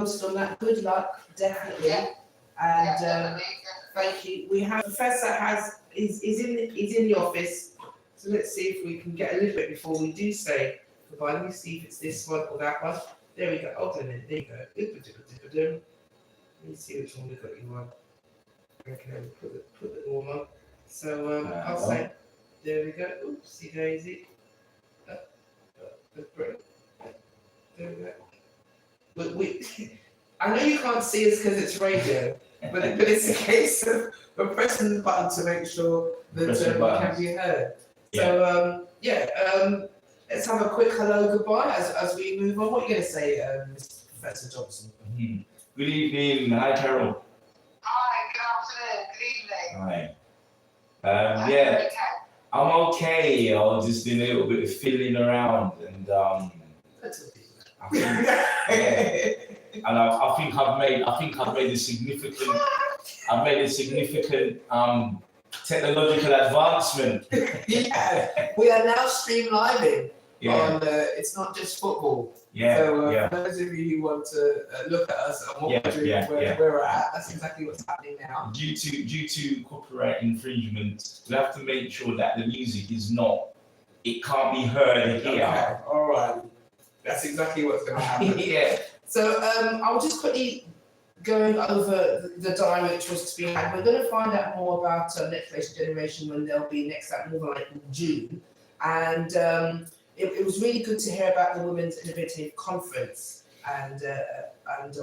posted on that. Good luck, definitely. Yeah. And Definitely. thank you. We have Professor is in the office. So let's see if we can get a little bit before we do say goodbye. Let me see if it's this one or that one. There we go. Hold on a minute. There you go. Let me see which one we got you on. Okay, put the all on. So I'll say, there we go. Oopsie daisy. There we go. I know you can't see us because it's radio, but it's a case of we're pressing the button to make sure that we can be heard. So let's have a quick hello goodbye as we move on. What are you going to say, Mr. Professor Johnson? Good evening. Hi, Carol. Hi, good afternoon, good evening. Hi. I'm okay. I was just doing a little bit of fiddling around, and I think I've made a significant technological advancement. Yeah, we are now streamlining. On it's not just football. For those of you who want to look at us and what we're doing, where we're at, that's exactly what's happening now. Due to copyright infringement, we have to make sure that the music it can't be heard here. Okay. All right. That's exactly what's going to happen. So I'll just quickly going over the diary which was to be had. We're going to find out more about Next Generation when they'll be next at more like in June, and it was really good to hear about the Women's Innovative Conference and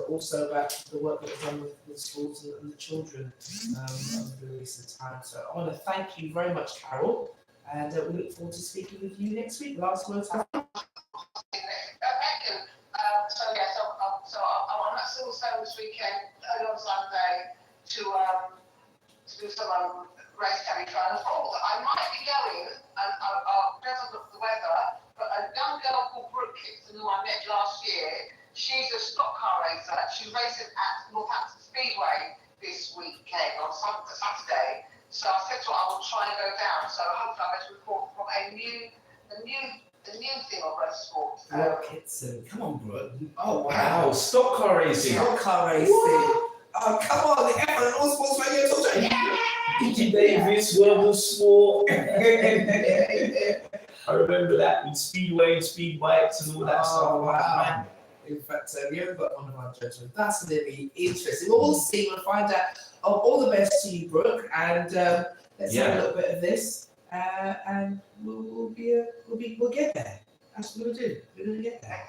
also about the work that was done with schools and the children over the recent times. So I want to thank you very much, Carol, and we look forward to speaking with you next week. Last words. Thank you. So I'm at Civil Service weekend early on Sunday to do some race carry trials. I might be going, and I'll depend on the weather, but a young girl called Brooke Kitson, who I met last year, she's a stock car racer. She's racing at Northampton Speedway this weekend on Saturday. So I said to her I will try and go down. So hopefully I'll get to report from a new thing on motorsport. Brooke Kitson, come on, Brooke. Oh wow, stock car racing. Stock car racing. What? Oh, come on, the F1 and All Sports Radio talk show. Davis, World Sport. I remember that with Speedway and speed bikes and all that stuff. Wow. Man. In fact, we haven't got one of our judgments. That's going to be interesting. We'll see. We'll find out. All the best to you, Brooke, and let's have a little bit of this, and we'll get there. That's what we'll do. We're going to get there.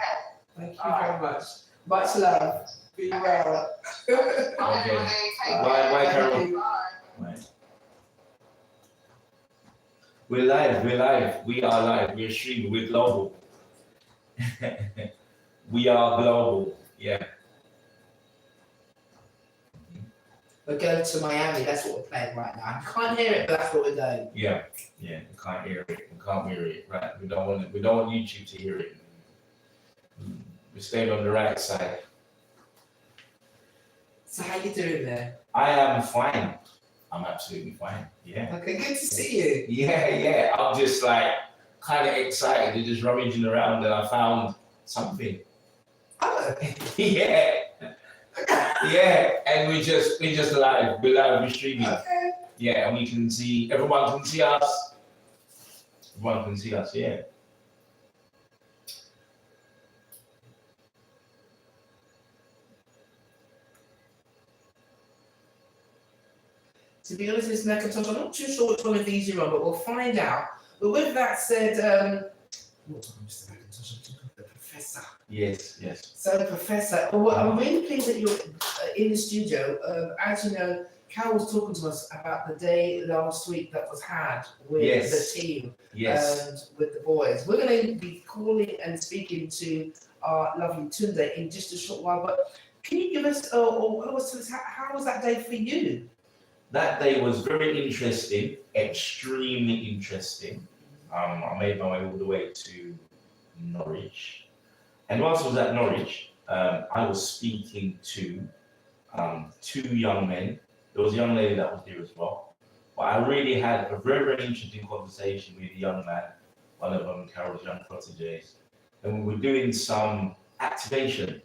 Thank you very much. Much love. Be well. Okay. Bye, Carol. Bye. We're live. We are live. We're streaming. We're global. We are global. Yeah. We're going to Miami. That's what we're playing right now. I can't hear it, but that's what we're doing. Yeah. We can't hear it. Right. We don't want YouTube to hear it. We're staying on the right side. So how you doing there? I am fine. I'm absolutely fine. Yeah. Okay, good to see you. Yeah. I'm just like kind of excited. You're just rummaging around, and I found something. Oh. Yeah. And we just live. We're live. We're streaming. Okay. Yeah, and we can see. Everyone can see us. Everyone can see us. Yeah. To be honest, Ms. McIntosh, I'm not too sure which one of these you're on, but we'll find out. But with that said, what Mr. McIntosh, I'm talking to the Professor. Yes. So, Professor, I'm really pleased that you're in the studio. As you know, Carol was talking to us about the day last week that was had with the team and with the boys. We're going to be calling and speaking to our lovely Tunde in just a short while, but can you give us, how was that day for you? That day was very interesting, extremely interesting. I made my way all the way to Norwich. And whilst I was at Norwich, I was speaking to two young men. There was a young lady that was there as well. But I really had a very, very interesting conversation with a young man, one of them, Carol's young proteges. And we were doing some activation.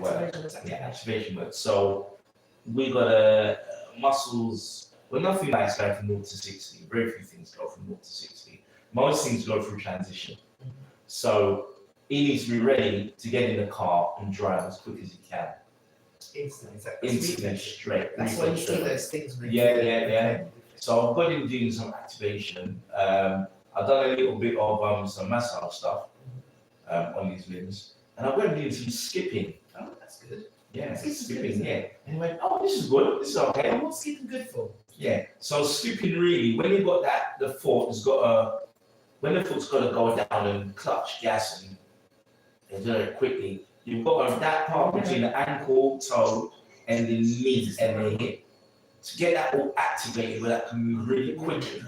activation work. So we got muscles. Well, nothing like going from 0 to 60. Very few things go from 0 to 60. Most things go through transition. So he needs to be ready to get in the car and drive as quick as he can. Instantly, straight. That's why you see those things. Yeah. So I've got him doing some activation. I've done a little bit of some massage stuff on his limbs, and I've got him doing some skipping. Oh, that's good. Yeah, Skipping, skipping. Yeah, and he went, "Oh, this is good. This is okay." And what's skipping good for? Yeah. So skipping really, when you've got that, the foot has got when the foot's got to go down and clutch gas and do it quickly. You've got that part between the ankle, toe, and the knee and the hip. To get that all activated where that can move really quickly,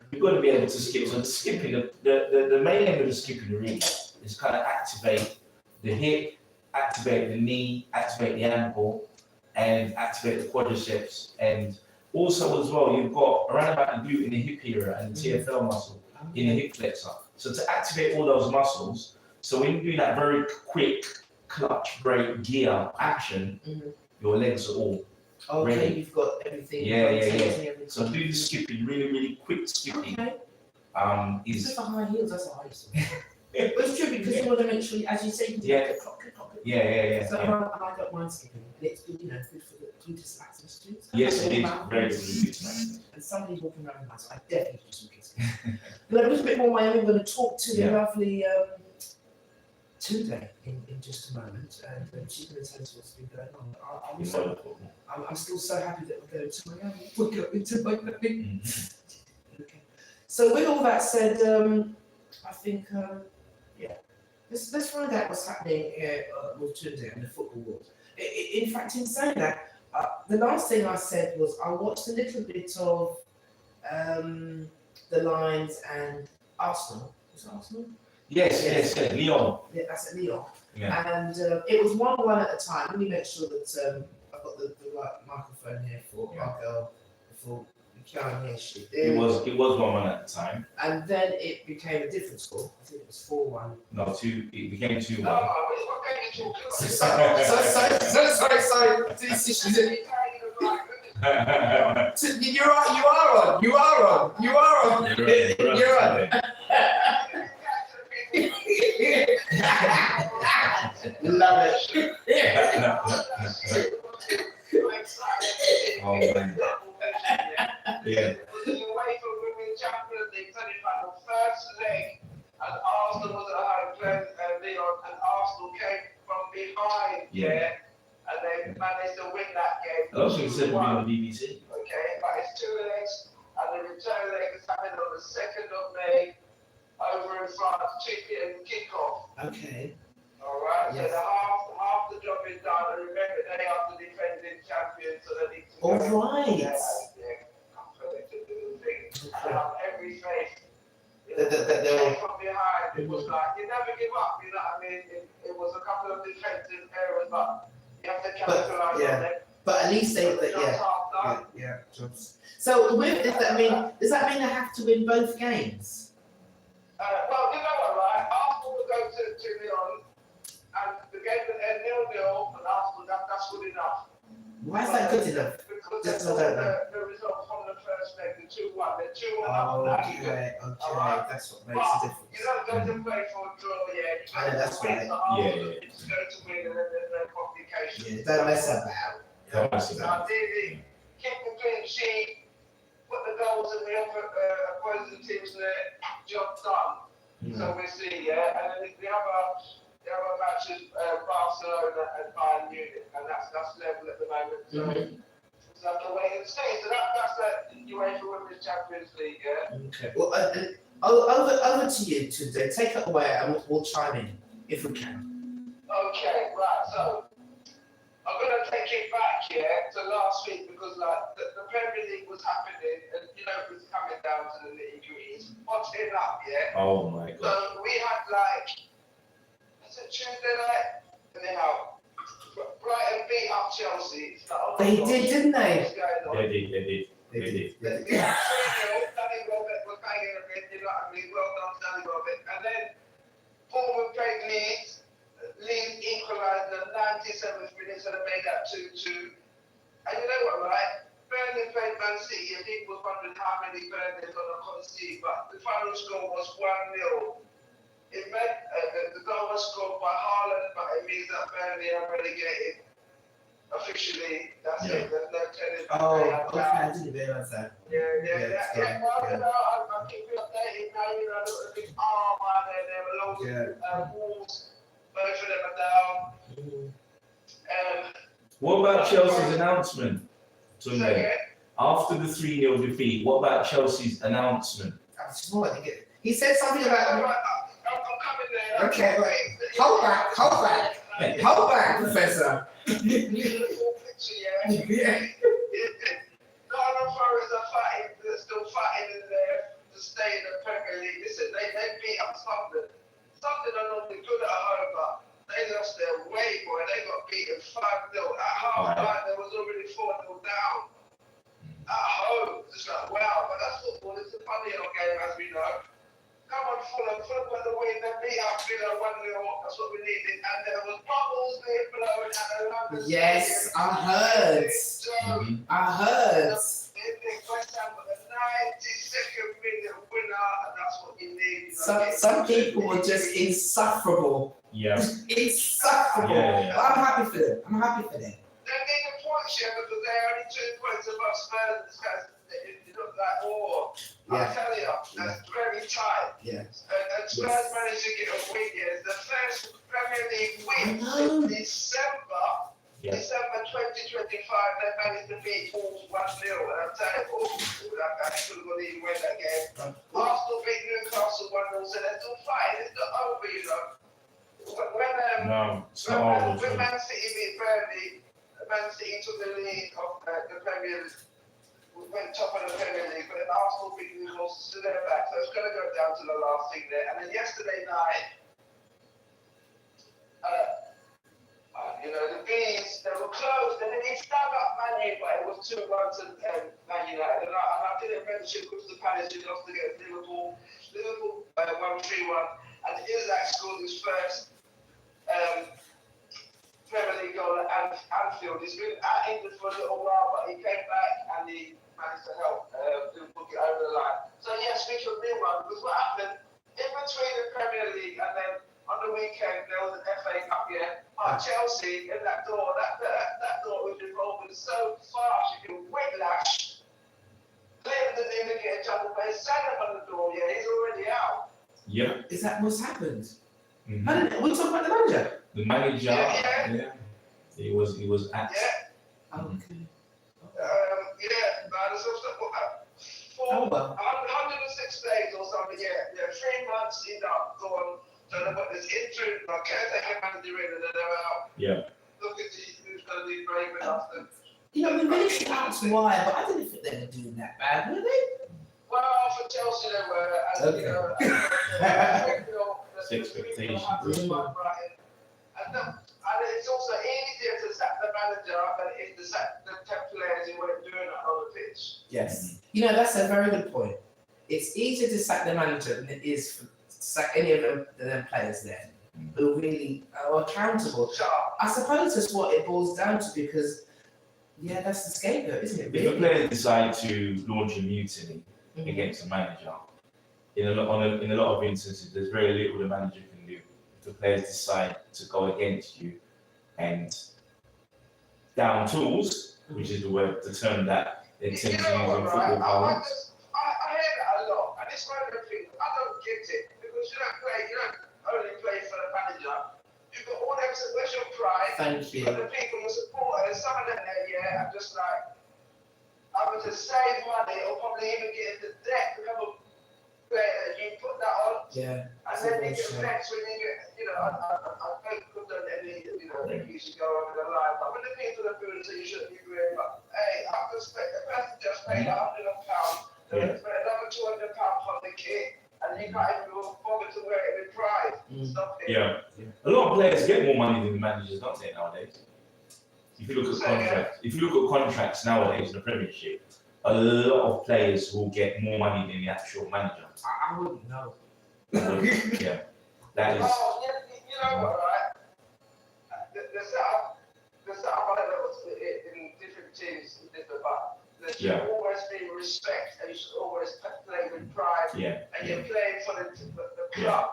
you've got to be able to skip. So the skipping, the main aim of the skipping really is kind of activate the hip, activate the knee, activate the ankle, and activate the quadriceps. And also as well, you've got around about the glute in the hip area and the TFL muscle in the hip flexor. So to activate all those muscles, so when you do that very quick clutch, brake, gear action, your legs are all ready. You've got everything. Yeah. So do the skipping, really quick skipping. Okay. Is for high heels, that's what I used to do. But it's true because you want to make sure, as you say, you can do it. Yeah. So I got mine skipping, and it's good, good for the gluteus maximus too. Yes, it is very good for the gluteus maximus. And somebody walking around the house, I definitely do some skipping. But a little bit more Miami, we're going to talk to the lovely Tunde in just a moment, and she's going to tell us what's been going on. I'm still so happy that we're going to Miami. We're going to Miami. Okay. So with all that said, I think, let's find out what's happening with Tunde and the football world. In fact, in saying that, the last thing I said was I watched a little bit of the Lions and Arsenal. Was it Arsenal? Yes, Lyon. Yeah, that's at Lyon. Yeah. And it was 1-1 at a time. Let me make sure that I've got the right microphone here for our girl, before we can't hear shit. It was 1-1 at the time. And then it became a different score. I think it was 4-1. No, it became 2-1. Sorry. You are on. You're on. Love it. Oh man. Yeah. The UEFA Women's Champions League semi-final, first leg, and Arsenal was at home playing Lyon, and Arsenal came from behind, and they managed to win that game. I also said it on the BBC. Okay, but it's 2 legs, and the return leg is happening on the 2nd of May over in France, 2 p.m. kickoff. Okay. All right, Yes. so half the job is done, and remember they are the defending champions, so they need to All right. Every face. That From behind, it was like you never give up. You know what I mean? It was a couple of defensive errors, but you have to capitalize on them. But at least they, jobs. So with does that mean they have to win both games? Well, you know what, right? Arsenal will go to Lyon, and the game will end 0-0, and Arsenal, that's good enough. Why is that good enough? Because the results from the first leg, the 2-1, they're 2-1 up. Okay, that's what makes a difference. You don't go to play for a draw, yeah. I know, that's right. It's going to win, and then there's no complications. Don't mess about. Ideally, keep the clean sheet, put the goals in the opposing team's job done. So we see, and then the other matches, Barcelona and Bayern Munich, and that's level at the moment. So we have to wait and see. So that's the UEFA Women's Champions League, Okay. Well, over to you today. Take it away, and we'll chime in if we can. Okay, right. So I'm going to take it back to last week because the Premier League was happening, and it was coming down to the nitty-gritty. It's hotting up, Oh my God. So we had was it Tuesday night? Anyhow, Brighton beat up Chelsea. They did, didn't they? They did. Danny Robert was banging a bit, you know what I mean? Well done, Danny Robert. And then Bournemouth played Leeds. Leeds equalised in the 97th minute, so they made that 2-2. And you know what, right? Burnley played Man City, and people was wondering how many Burnley are going to concede, but the final score was 1-0. It meant the goal was scored by Haaland, but it means that Burnley are relegated officially. That's it. There's no tennis. Okay, I didn't realise that. Yeah. Well, you know, I'll keep you updated now. You know, the big arm out there were loads of walls. Both of them are down. What about Chelsea's announcement, Tunde? Second, After the 3-0 defeat, what about Chelsea's announcement? He said something about. I'm coming there. Okay, wait. Hold back, Professor. Beautiful picture, yeah. Nottingham Forest are fighting. They're still fighting in there to stay in the Premier League. Listen, they beat up Sunderland. Sunderland are normally good at home, but they lost their way, boy. They got beaten 5-0. At half time, there was already 4-0 down. At home, just like, wow. But that's football. It's a funny old game, as we know. Come on, Fulham got the win. They beat up Villa 1-0. That's what we needed. And there was bubbles being blown at the London Yes, Stadium. I heard. West Ham got the 92nd minute winner, and that's what you need. Some people were just insufferable. Yeah. Insufferable. Yeah. But I'm happy for them. They need a point share because they're only 2 points above Spurs. It looked like war. Yeah. I tell you, that's very tight. Yeah. And Spurs managed to get a win here. It's the first Premier League win in December. Yeah. December 2025, they managed to beat Wolves 1-0. And I'm telling you, that could have even win that game. Arsenal beat Newcastle 1-0, so they're still fighting. It's not over, you know. No, it's not When Man City beat Burnley, Man City took the lead of the Premier League. We went top of the Premier League, but then Arsenal beat Newcastle, so they're back. So it's going to go down to the last thing there. And then yesterday night, you know, the Bees, they were close. They didn't stand up Man U, but it was 2-1 to Man United. And I didn't mention Crystal Palace, who lost against Liverpool. Liverpool won 3-1. And Isak scored his first Premier League goal at Anfield. He's been at England for a little while, but he came back and he managed to help Liverpool get over the line. So yeah, speaking of Liverpool, because what happened in between the Premier League and then on the weekend there was an FA Cup here. Chelsea in that door, that door was revolving so fast you can whiplash. Clinton didn't even get a jump on base, Salah on the door. Yeah, he's already out. Yeah. Is that what's happened? Mm-hmm. I didn't, we talking about the manager. The manager, Yeah. He was at. Yeah. Okay. But it's also for 106 days or something. Yeah, 3 months he's up, gone. So they've got this interim, caretaker manager in, and then they're out. Yeah. Look at who's going to be brave enough to. You know, we really should ask why, but I didn't think they were doing that bad, were they? Well, for Chelsea they were, and you know, Expectations. And it's also easier to sack the manager than it is to sack the 10 players who weren't doing that on the pitch. Yes. You know, that's a very good point. It's easier to sack the manager than it is to sack any of them players there who really are accountable. Sharp. I suppose that's what it boils down to because, yeah, that's the scapegoat, isn't it? If a Really? player decides to launch a mutiny against a manager, in a lot of instances, there's very little the manager can do. If the players decide to go against you and down tools, which is the term that they tend to use in football parlance. I hear that a lot, and it's one of the things I don't get it because you don't only play for the manager. You've got all them. Where's your pride? Thank you. And the people you support, and some of them there, are just like, I would just save money or probably even get into debt to have a player. You put that on, Yeah. and then you get vexed when you get, I don't put on any, you should go over the line. But when the people are doing so, you shouldn't be doing. But hey, I respect the person just paid £100. They spent another £200 on the kit, and you can't even bother to wear it with pride. Stop it. Yeah. A lot of players get more money than the managers, don't they, nowadays? If you look at contracts nowadays in the Premiership, a lot of players will get more money than the actual manager. I wouldn't know. Yeah, that is. Oh, you know what, right? The setup, should always be respect, and you should always play with pride. And you're playing for the club.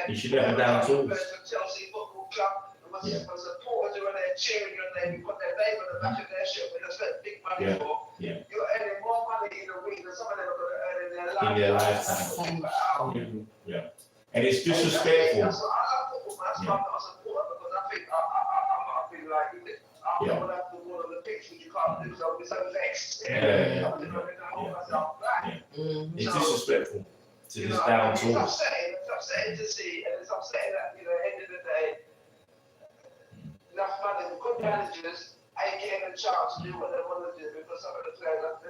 You should never down tools. For Chelsea Football Club, when supporters when they're cheering your name, you put their name on the back of their shirt, when they spent big money for. You're earning more money in a week than some of them are going to earn in their lifetime. And it's disrespectful. So I love football, but that's why I'm not a supporter, because I think I'm not feeling like I'm not going to have the ball on the pitch, which you can't do, so I'm so vexed. I'm going to hold myself back. It's disrespectful to just down tools. It's upsetting to see, and it's upsetting that, at the end of the day, enough money, good managers ain't getting a chance to do what they want to do, because some of the players are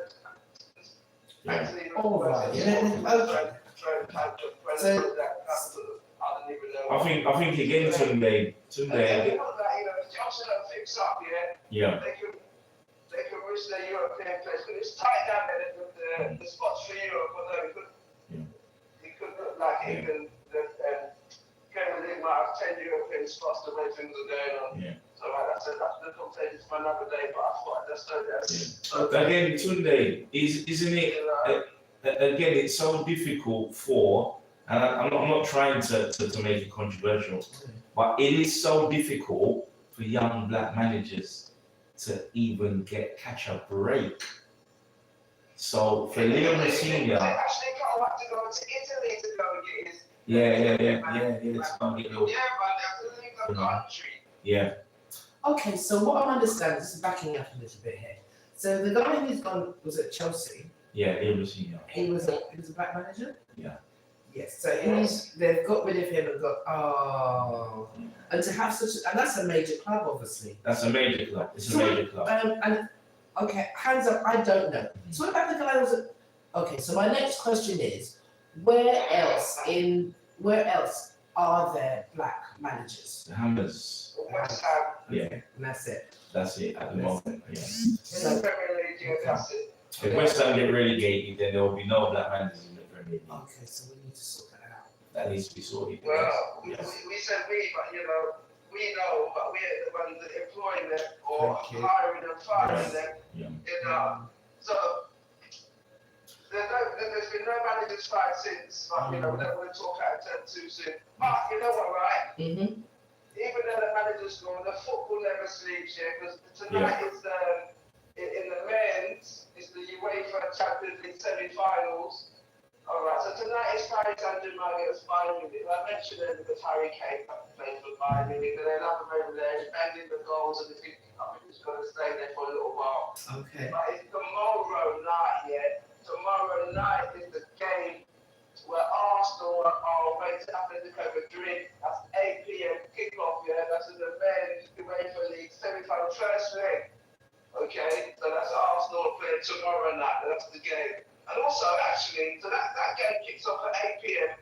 actually I think again Tunde. Johnson don't fix up, they can reach their European place. But it's tight down there, the spots for Europe, although he could look like even Premier League might have 10 European spots the way things are going on. So like I said, that's the conversation for another day, but I thought I'd just say that. Again, Tunde, isn't it? Again, it's so difficult for, and I'm not trying to make it controversial, but it is so difficult for young black managers to even catch a break. So for Leo Messina, actually can't have to go to Italy to go and get his. Let's go and get your. Yeah, but that's the legal country. Yeah. Okay, so what I'm understanding, this is backing up a little bit here. So the guy who's gone was at Chelsea. Yeah, Leo Messina. He was a black manager. Yeah. Yes, so they've got rid of him and and to have and that's a major club, obviously. That's a major club. It's a major club. And okay, hands up, I don't know. So what about the guy who was okay, so my next question is, where else are there black managers? The Hammers. West Ham. Yeah. And that's it. That's it at the moment. Yeah. So Premier League, that's it. If West Ham get relegated, then there will be no black managers in the Premier League. Okay, so we need to sort that out. That needs to be sorted. Well, we said we, but we know, but we're the ones that employing them or hiring and firing them. So there's been no managers fight since, but we don't want to talk out of turn too soon. But you know what, right? Mm-hmm. Even though the manager's gone, the football never sleeps here, because tonight is in the men's, it's the UEFA Champions League semi-finals. Alright, so tonight is Paris Saint-Germain against Bayern Munich. I mentioned it because Harry Kane plays for Bayern Munich, and they love him over there, he's banging the goals, and I think he's going to stay there for a little while. Okay. But it's tomorrow night, Tomorrow night is the game where Arsenal are away to Atletico Madrid. That's 8 p.m. kickoff, that's in the men's UEFA League semi-final first leg. Okay, so that's Arsenal playing tomorrow night. That's the game. And also, actually, so that game kicks off at 8 p.m.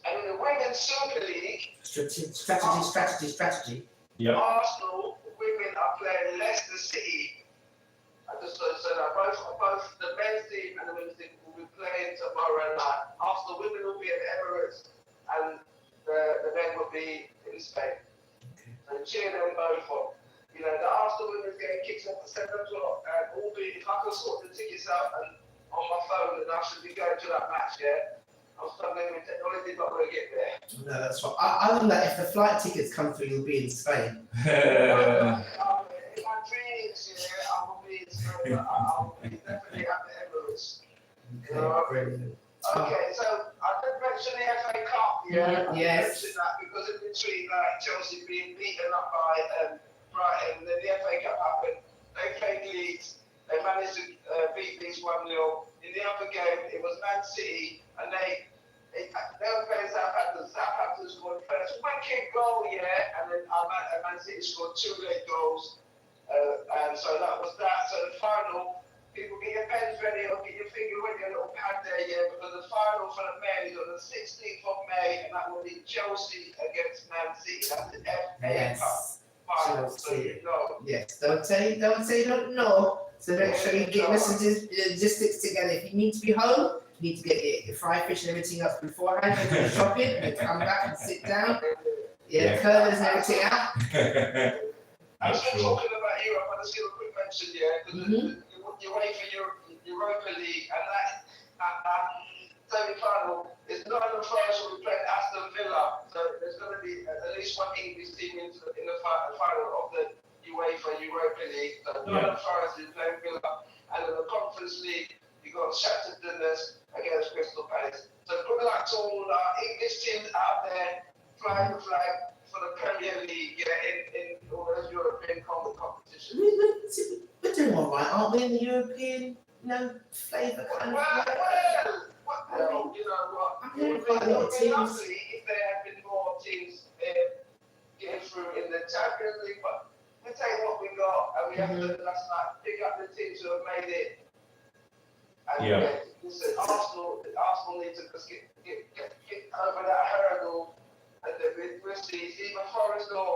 And in the Women's Super League, strategy. Yeah. Arsenal women are playing Leicester City. I just said that both the men's team and the women's team will be playing tomorrow night. Arsenal women will be at the Emirates, and the men will be in Spain. Okay. And cheer them both on. The Arsenal women's game kicks off at 7 o'clock, and albeit if I can sort the tickets out and on my phone, then I should be going to that match, I'm struggling with technology, but we'll get there. No, that's fine. Other than that, if the flight tickets come through, you'll be in Spain. In my dreams, I will be in Spain, but I will be definitely at the Emirates. Brilliant. Okay, so I did mention the FA Cup, Yes. I mentioned that because in between Chelsea being beaten up by Brighton, and then the FA Cup happened. They played Leeds. They managed to beat Leeds 1-0. In the other game, it was Man City, and they were playing Southampton. Southampton scored first wicked goal, and then Man City scored 2 late goals. And so that was that. So the final, people get your pens ready or get your finger ready, a little pad there, because the final for the men is on the 16th of May, and that will be Chelsea against Man City. That's the FA Cup. Chelsea. Yes, don't say you don't know. So make sure you get logistics together. If you need to be home, you need to get your fried fish and everything else beforehand, and go shopping, and come back and sit down. Curlers and everything out. I'm still talking about Europe, I just give a quick mention, because you UEFA Europa League, and that semi-final is Nottingham Forest will be playing Aston Villa. So there's going to be at least one English team in the final of the UEFA Europa League. So Nottingham Forest is playing Villa, and in the Conference League, you've got Shakhtar Donetsk against Crystal Palace. So good luck to all our English teams out there flying the flag for the Premier League in all those European competitions. We're doing all right, aren't we, in the European, flavour kind of Well, you know what? I'm hearing It quite a lot would of be teams. lovely if there had been more teams getting through in the Champions League, but we take what we got and we have to last night pick up the teams who have made it. And listen, Arsenal need to just get over that hurdle, and then we'll see. It's either Forest or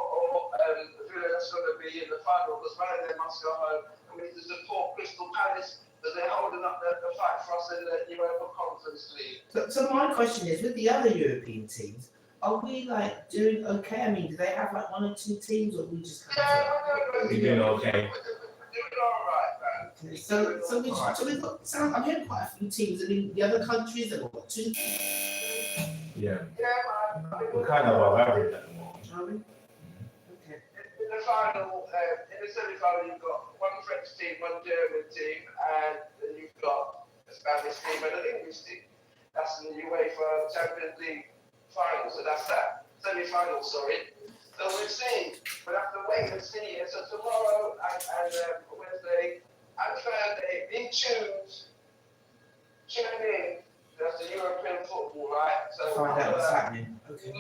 Villa that's going to be in the final, because one of them must go home, and we need to support Crystal Palace, because they're holding up the fight for us in the Europa Conference League. So my question is, with the other European teams, are we doing okay? I mean, do they have one or two teams, or we just We're doing okay. We're doing all right, man. Okay, so we've got. I'm hearing quite a few teams. I mean, the other countries have got what, 2? Yeah. Yeah, man. We're kind of above average at the moment. Are we? Okay. In the final, in the semi-final, you've got one French team, one German team, and then you've got a Spanish team and an English team. That's in the UEFA Champions League final, so that's that. Semi-final, sorry. So we've seen, we'll have to wait and see. So tomorrow and Wednesday and Thursday, in tune in. That's the European football, right? So Find out what's happening. Okay.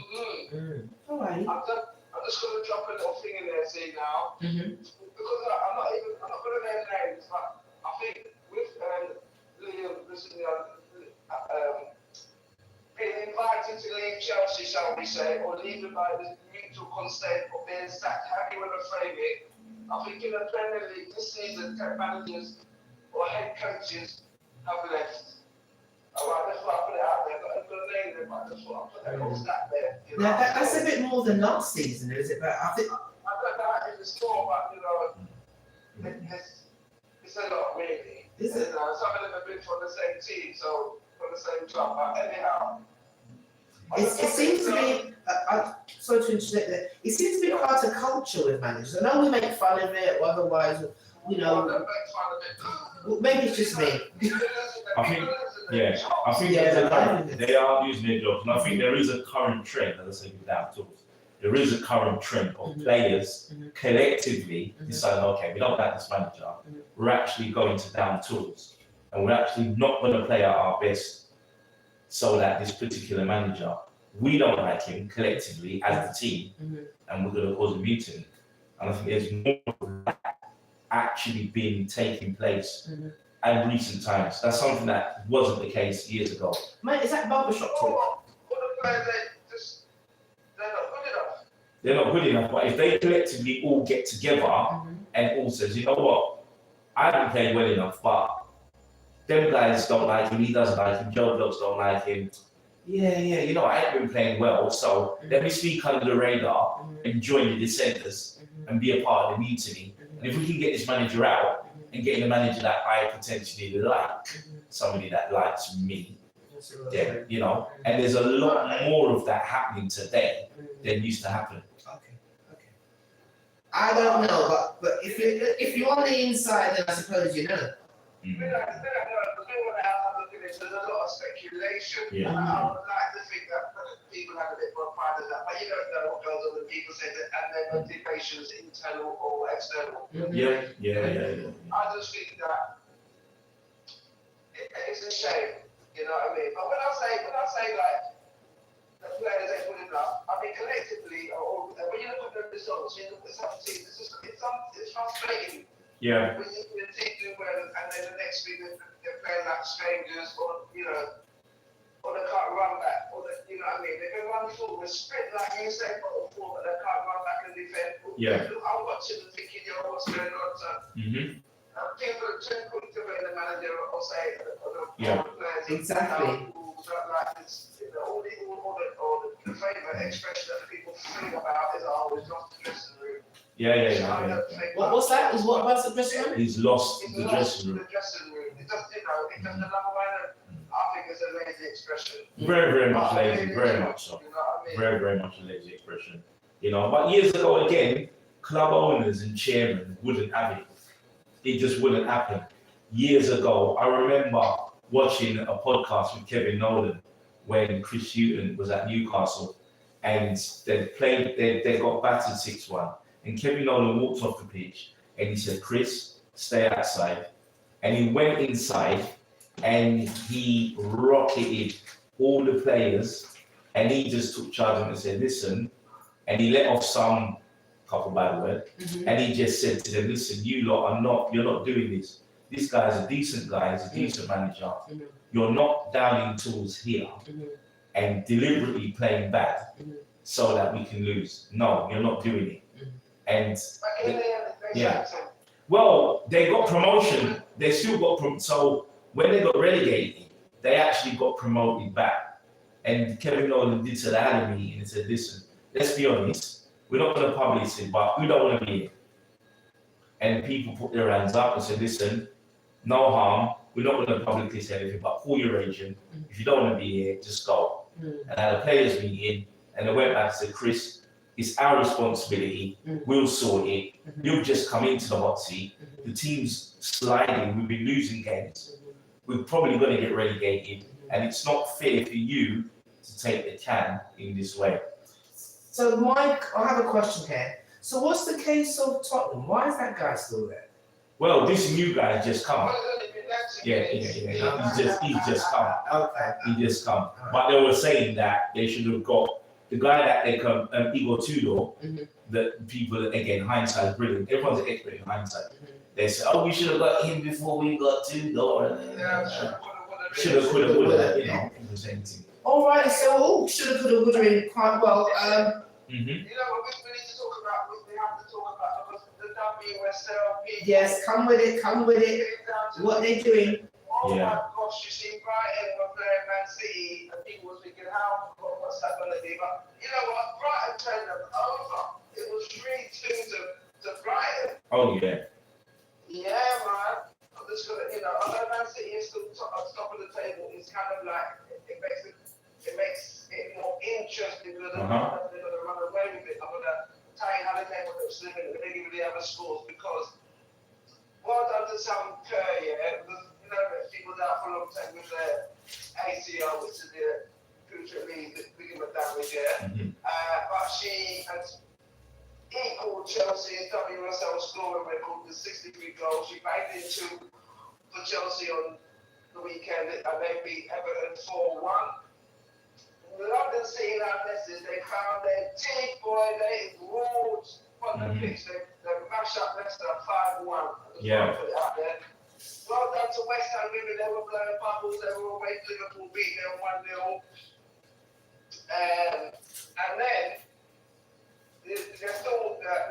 All right. I'm just going to drop a little thing in there, see now. Because I'm not going to name names, but I think with Liam, being invited to leave Chelsea, shall we say, or leaving by the mutual consent of being sacked, how you want to frame it. I think in the Premier League this season, managers or head coaches have left. Alright, that's why I put it out there. I'm going to name them, but that's why I put that little stat there. You know? That's a bit more than last season, is it? But I think. I don't know how it's score, but it's a lot, really. Is it? Some of them have been from the same team, so from the same club. But anyhow, It seems to be. Sorry to interject there. It seems to be quite a culture with managers. I know we make fun of it, or otherwise, well, maybe it's just me. I think they are losing their jobs, and I think there is a current trend, as I say, without tools. There is a current trend of players collectively deciding, okay, we don't like this manager, we're actually going to down tools, and we're actually not going to play at our best so that this particular manager, we don't like him collectively as the team, and we're going to cause a mutiny. And I think there's more of that actually been taking place in recent times. That's something that wasn't the case years ago. Mate, is that barbershop talk? They're not good enough. They're not good enough, but if they collectively all get together and all says, you know what, I haven't played well enough, but them guys don't like him, he doesn't like him, Joe Bloggs don't like him. Yeah, you know, I ain't been playing well, so let me sneak under the radar and join the dissenters and be a part of the mutiny. And if we can get this manager out and get a manager that I potentially like, somebody that likes me, then, you know, and there's a lot more of that happening today than used to happen. Okay. I don't know, but if you're on the inside, then I suppose you know. There's a lot of speculation. Yeah. I would like to think that people have a bit more pride in that, but you don't know what goes on when people say that, and their motivations, internal or external. Yeah. I just think that it's a shame, you know what I mean? But when I say like the players ain't good enough, I mean collectively, or when you look at the results, you look at some teams, it's frustrating. Yeah. When you team do well, and then the next week they're playing like strangers, or you know, or they can't run back, or you know what I mean? They can run forward, sprint like you say, but they can't run back and defend. Yeah. I'm watching and thinking, yo, what's going on? So, people are too quick to blame the manager or say, or the players. Exactly. Like this, you know, all the favourite expression that people think about is always lost the dressing room. Yeah. What's that? Is what about the dressing room? He's lost the dressing room. The dressing room. It just, it doesn't allow I think it's a lazy expression. Very much lazy, very much so. You know what I mean? Very much a lazy expression. But years ago again, club owners and chairmen wouldn't have it. It just wouldn't happen. Years ago, I remember watching a podcast with Kevin Nolan when Chris Hughton was at Newcastle, and they got battered 6-1. And Kevin Nolan walked off the pitch and he said, "Chris, stay outside." And he went inside and he rocketed all the players, and he just took charge and said, "Listen," and he let off some couple bad words, and he just said to them, "Listen, you lot you're not doing this. This guy's a decent guy, he's a decent manager. You're not downing tools here and deliberately playing bad so that we can lose. No, you're not doing it." And well, they got promotion. They still got so when they got relegated, they actually got promoted back. And Kevin Nolan did to the meeting and said, "Listen, let's be honest. We're not going to publish it, but we don't want to be here." And people put their hands up and said, "Listen, no harm. We're not going to publicly say anything, but call your agent. If you don't want to be here, just go." And had a players meeting, and they went back and said, "Chris, it's our responsibility. We'll sort it. You've just come into the hot seat. The team's sliding. We've been losing games. We're probably going to get relegated, and it's not fair for you to take the can in this way." So, Mike, I have a question here. So, what's the case of Tottenham? Why is that guy still there? Well, this new guy just come. Yeah. He's just come. Okay. He just come. But they were saying that they should have got the guy that they come, Igor Tudor. The people again, hindsight is brilliant. Everyone's an expert in hindsight. They say, "Oh, we should have got him before we got Tudor." Should have, could have, would have. The same thing. All right. So, should have, could have, would have been quite well. You know, we need to talk about. We have to talk about the WSL. Yes, come with it. What they're doing. Oh my gosh, you see, Brighton were playing Man City, and people were thinking, what's that going to be? But you know what? Brighton turned them over. It was 3-2 to Brighton. Oh, yeah. Yeah, man. I'm just going to, although Man City is still top of the table, it's kind of like, it makes it more interesting because they're going to run away with it. I'm going to tell you how they came up with slipping if they give the other scores, because well done to Sam Kerr, because she was out for a long time with the ACL, which is the crucial ligament damage, but she has equaled Chelsea's WSL scoring record with 63 goals. She banged in 2 for Chelsea on the weekend, and they beat Everton 4-1. London City and Leicester, they found their teeth, boy. They roared on the pitch. They mashed up Leicester 5-1. Yeah. Put it out there. Well done to West Ham women. They were blowing bubbles. They were away. Liverpool beat them 1-0. And then the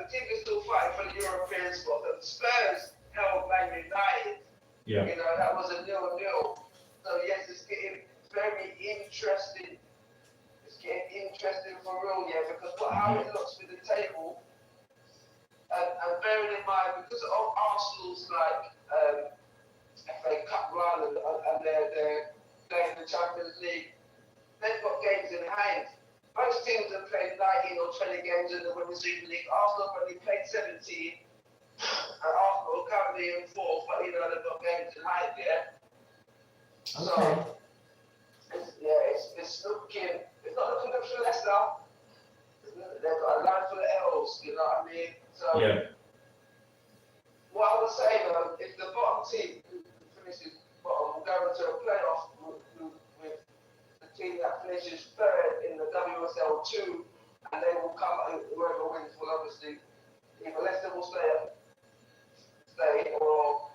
team is still fighting for the European spot. The Spurs held Man United. Yeah. That was a 0-0. So yes, it's getting very interesting. It's getting interesting for real, because how it looks with the table, and bearing in mind because of Arsenal's FA Cup run and they're playing the Champions League, they've got games in hand. Most teams have played 19 or 20 games in the Women's Super League. Arsenal have only played 17, and Arsenal currently in 4th, but they've got games in hand, So, it's looking, it's not looking good for Leicester. They've got a line for the L's, you know what I mean? So, what I would say though, if the bottom team who finishes bottom will go into a playoff with the team that finishes 3rd in the WSL 2, and they will come, and whoever wins will obviously, either Leicester will stay, or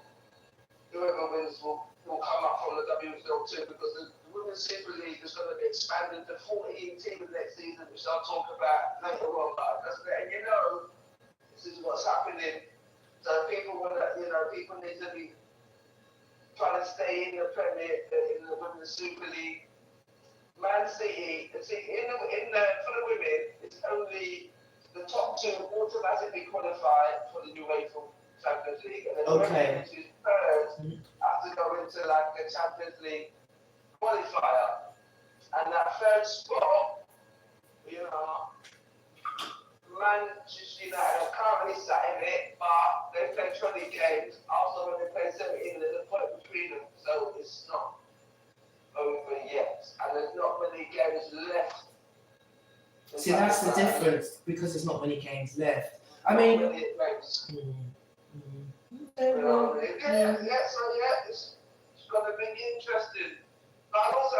whoever wins will come up from the WSL 2, because the Women's Super League is going to be expanded to 14 teams next season, which I'll talk about later on. But I'm just letting you know, this is what's happening. So people people need to be trying to stay in the Premier, in the Women's Super League. Man City, for the women, it's only the top two automatically qualify for the UEFA Champions League, and then Okay. which is third have to go into like a Champions League qualifier, and that third spot, you know, Manchester United are currently sat in it, but they play 20 games. Also, when they play 17, there's a point between them, so it's not over yet, and there's not many games left. See, that's the difference, because there's not many games left. I mean, it's going to be interesting. But also,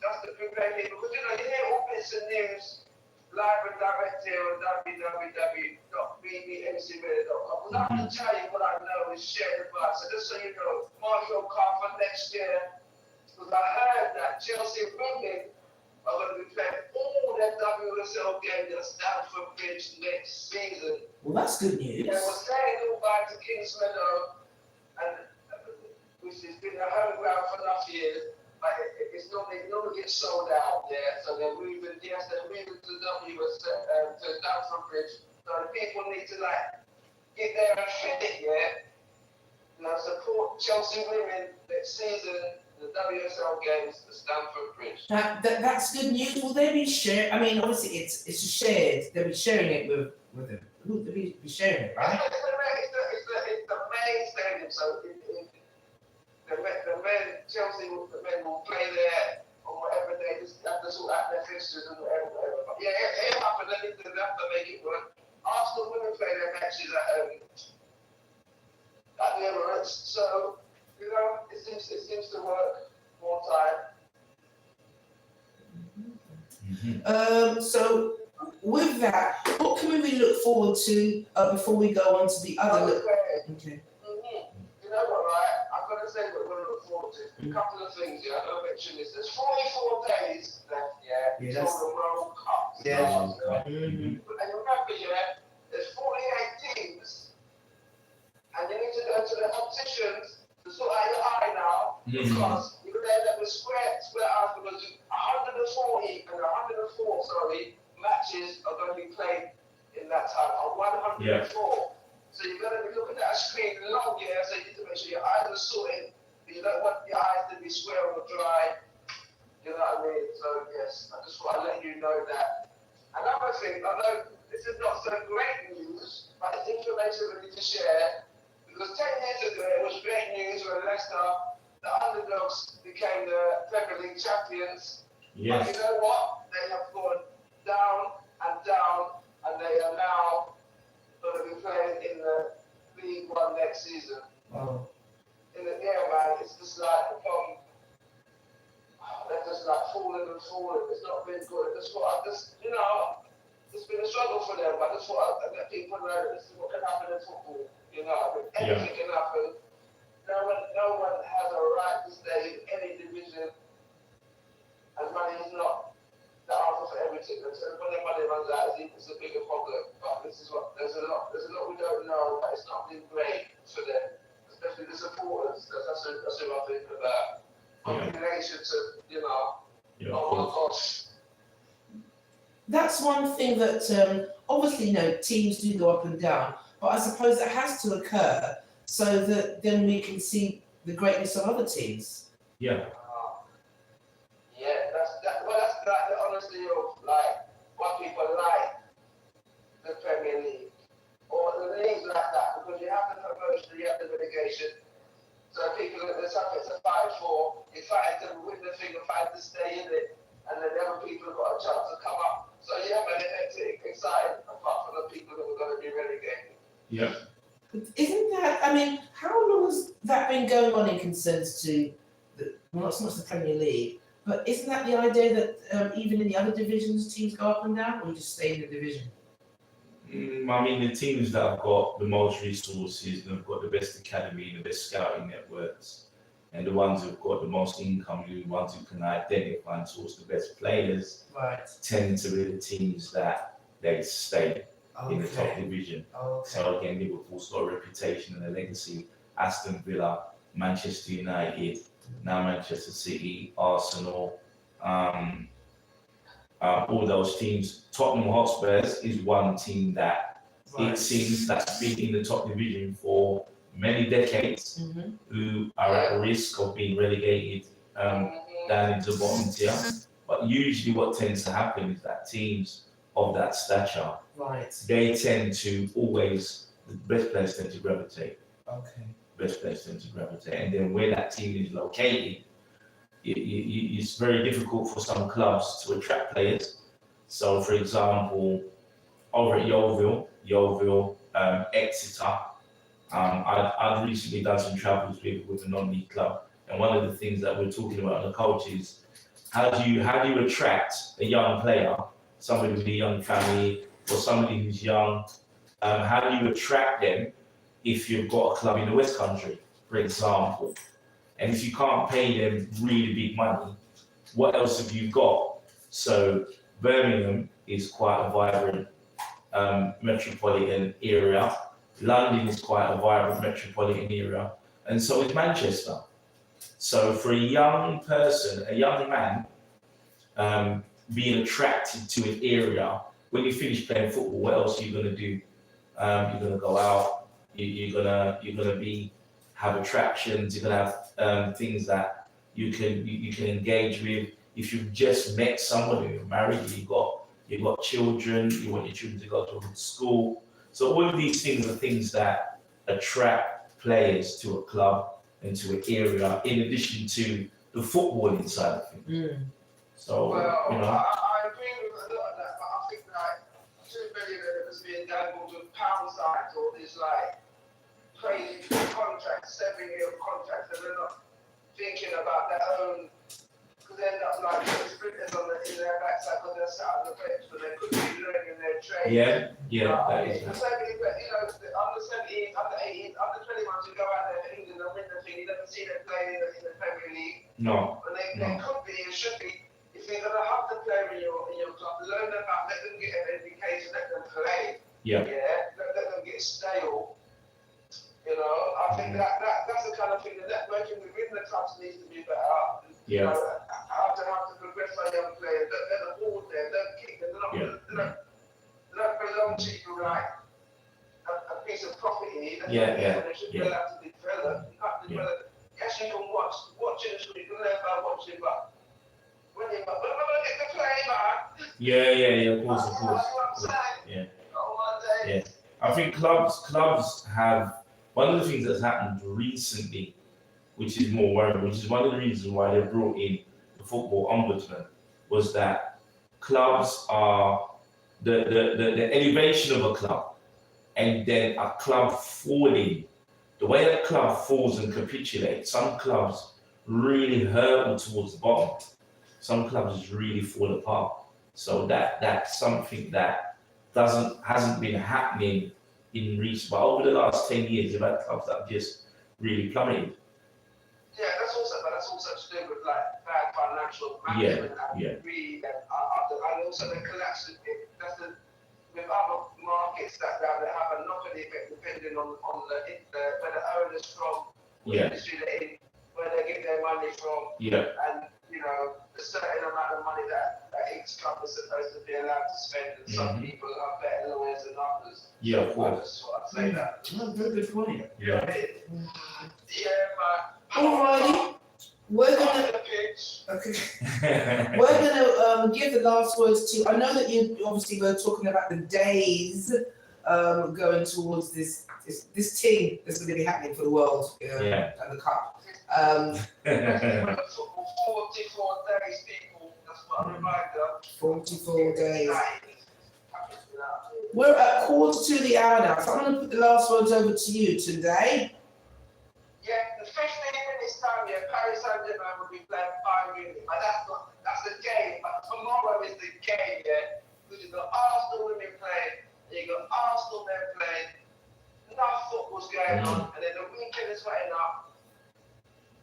that's the prepare me, because you hear all bits of news live and direct here on www.bbmcradio.com. But I can tell you what I know is shared advice. So just so you know, Marshall come for next year, because I heard that Chelsea women are going to be playing all their WSL games at Stamford Bridge next season. well, that's good news. They were saying goodbye to Kings Meadow, and which has been a home ground for enough years, but it normally gets sold out there. So they're moving to Stamford Bridge. So the people need to get there and fit it, support Chelsea women next season. The WSL games at Stamford Bridge. That's good news. Will they be shared? I mean, obviously, it's shared. They'll be sharing it with them. Who they'll be sharing it, right? It's the main stadium. So the men, Chelsea, the men will play there or whatever. They just have to sort out their fixtures and whatever. But yeah, it'll happen. They have to make it work. Arsenal women play their matches at the Emirates. So. It seems to work more time. So with that, what can we really look forward to before we go on to the other? Okay. You know what, right? I'm going to say what we're going to look forward to. A couple of things, I'm going to mention this. There's 44 days left, Yeah, for the World Cup. Yeah. And remember, there's 48 teams, and you need to go to the competitions to sort out your eye now, because you're going to end up with square eyes, because 140 matches are going to be played in that time, 104. Yeah. So you're going to be looking at a screen long, so you need to make sure your eyes are sorted, but you don't want your eyes to be square or dry, you know what I mean? So yes, I just want to let you know that. Another thing, I know this is not so great news, but it's information we need to share. Because 10 years ago, it was great news when Leicester, the underdogs, became the Premier League champions. Yes. But you know what? They have gone down, and they are now going to be playing in the League One next season. Wow. Man, it's just like they're just like falling. It's not been good. It's been a struggle for them, but I just want to let people know that this is what can happen in football. Anything can happen. No one has a right to stay in any division, and money is not the answer for everything. And so when the money runs out, it's a bigger problem. But there's a lot we don't know, but it's not been great for them, especially the supporters. That's who I think about. In relation to, oh my gosh. That's one thing that obviously, teams do go up and down, but I suppose it has to occur so that then we can see the greatness of other teams. Yeah. That's like the honesty of what people like the Premier League or the leagues like that, because you have the promotion, you have the relegation. So there's something to fight for. You're fighting to win the thing and fighting to stay in it, and then the other people have got a chance to come up. So it's exciting, apart from the people that are going to be relegated. Yeah. But isn't that, how long has that been going on in concerns to, not so much the Premier League, but isn't that the idea that even in the other divisions teams go up and down, or you just stay in the division? The teams that have got the most resources, and have got the best academy, the best scouting networks, and the ones who've got the most income, the ones who can identify and source the best players, Right. tend to be the teams that they stay in the top division. Okay. So again, Liverpool's got a reputation and a legacy. Aston Villa, Manchester United, now Manchester City, Arsenal, all those teams. Tottenham Hotspurs is one team that it seems that's been in the top division for many decades, who are at risk of being relegated down into the bottom tier. But usually what tends to happen is that teams of that stature, they tend to always, the best players tend to gravitate. Best players tend to gravitate. And then where that team is located, it's very difficult for some clubs to attract players. So for example, over at Yeovil, Exeter, I've recently done some travels with a non-league club, and one of the things that we're talking about on the coach is how do you attract a young player, somebody with a young family or somebody who's young? How do you attract them if you've got a club in the West Country, for example? And if you can't pay them really big money, what else have you got? So Birmingham is quite a vibrant metropolitan area. London is quite a vibrant metropolitan area, and so is Manchester. So for a young person, a young man, being attracted to an area, when you finish playing football, what else are you gonna do? You're gonna go out. You're gonna have attractions. You're gonna have things that you can engage with. If you've just met someone, you're married, you've got children, you want your children to go to a good school. So all of these things are things that attract players to a club and to an area, in addition to the footballing side of things. So, I agree with a lot of that, but I think like too many of them is being dangled with pound signs, all these like crazy contracts, 7-year contracts, and they're not thinking about their own, because they end up like sprinters in their backside because they're sat on the bench, but they could be learning their trade. that is. The 70s, the under 17s, under 18s, under 21s who go out there for England and win the thing, you never see them play in the Premier League. No. But they could be and should be. If you're going to have the player in your club, learn about, let them get an education, let them play. Yeah. Let them get stale. I think that's the kind of thing. The networking within the clubs needs to be better. How to progress our young players. Don't let them hold them. Don't kick them. They don't belong to you like a piece of property. They should be allowed to develop. You can't develop. Yes, you can watch it. You can learn by watching, but when you're going to get the play, man. Of course. That's what I'm saying. Yeah. I think clubs have, one of the things that's happened recently, which is more worrying, which is one of the reasons why they brought in the football ombudsman, was that clubs are the elevation of a club, and then a club falling. The way that club falls and capitulates, some clubs really hurtle towards the bottom. Some clubs really fall apart. So that's something that hasn't been happening in recent, but over the last 10 years, you've had clubs that have just really plummeted. Yeah, that's also to do with like bad financial management and greed, and also the collapse. With other markets that have a knock-on effect depending on where the owners from, what industry they're in, where they get their money from, and a certain amount of money that each club is supposed to be allowed to spend, and some people are better lawyers than others. Yeah, of course. I just want to say that. Very good point. Yeah. But Alrighty, we're gonna give the last words to. I know that you obviously were talking about the days going towards this team that's going to be happening for the world and the cup. 44 days, people. That's what I remind them. 44 days. We're at quarter to the hour now, so I'm going to put the last words over to you today. Yeah, in 15 minutes time, Paris Saint-Germain will be playing Bayern Munich. But that's the game. But tomorrow is the game, Because you've got Arsenal women playing, and you've got Arsenal men playing. Enough football's going on, and then the weekend is waiting up.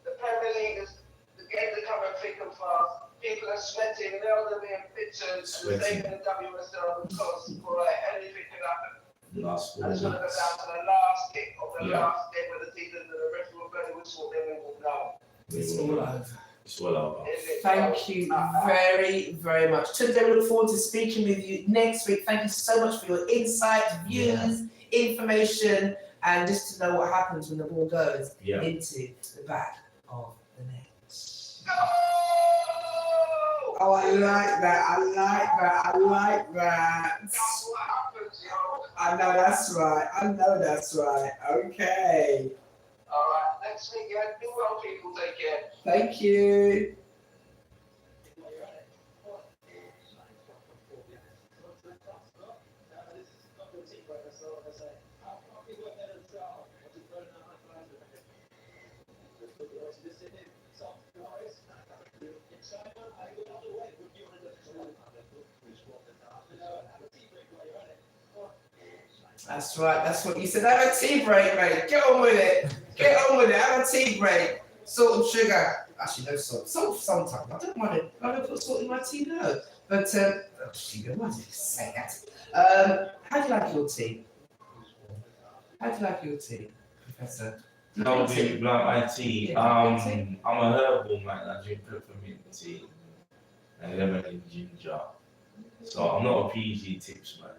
The Premier League the games are coming thick and fast. People are sweating, nails are being pictured, and saving the WSL because anything can happen. Last and it's going to go down to the last kick of the last game of the season, and the referee will blow the whistle, then we will know. It's all over. It's all over. Thank you very, very much. Today, we look forward to speaking with you next week. Thank you so much for your insight, views, information, and just to know what happens when the ball goes into the back of the net. Oh, I like that. I know that's right. Okay. All right. Next week, yeah. Be well, people. Take care. Thank you. That's right, that's what you said. Have a tea break, mate. Get on with it. Have a tea break. Salt and sugar. Actually, no salt. Salt sometimes. I don't mind it. I don't put salt in my tea, no. But, sugar, why did you say that? How do you like your tea? Professor? No, do you like my tea? I'm a herbal man. I drink peppermint tea and lemon and ginger. So I'm not a PG tips man.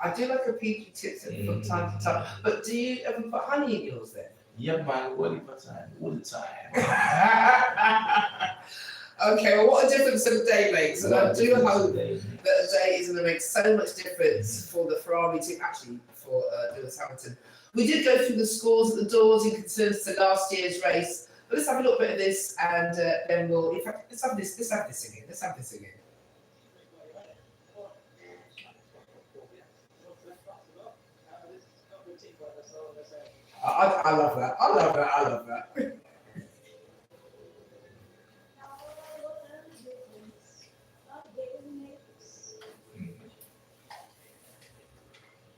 I do like a PG tips from time to time. But do you ever put honey in yours then? Yeah, man, all the time. Okay, well, what a difference a day makes. And I do hope that a day is going to make so much difference for the Army team, actually for Lewis Hamilton. We did go through the scores at the doors in concerns to last year's race, but let's have a little bit of this, and then we'll. In fact, let's have this again. I love that.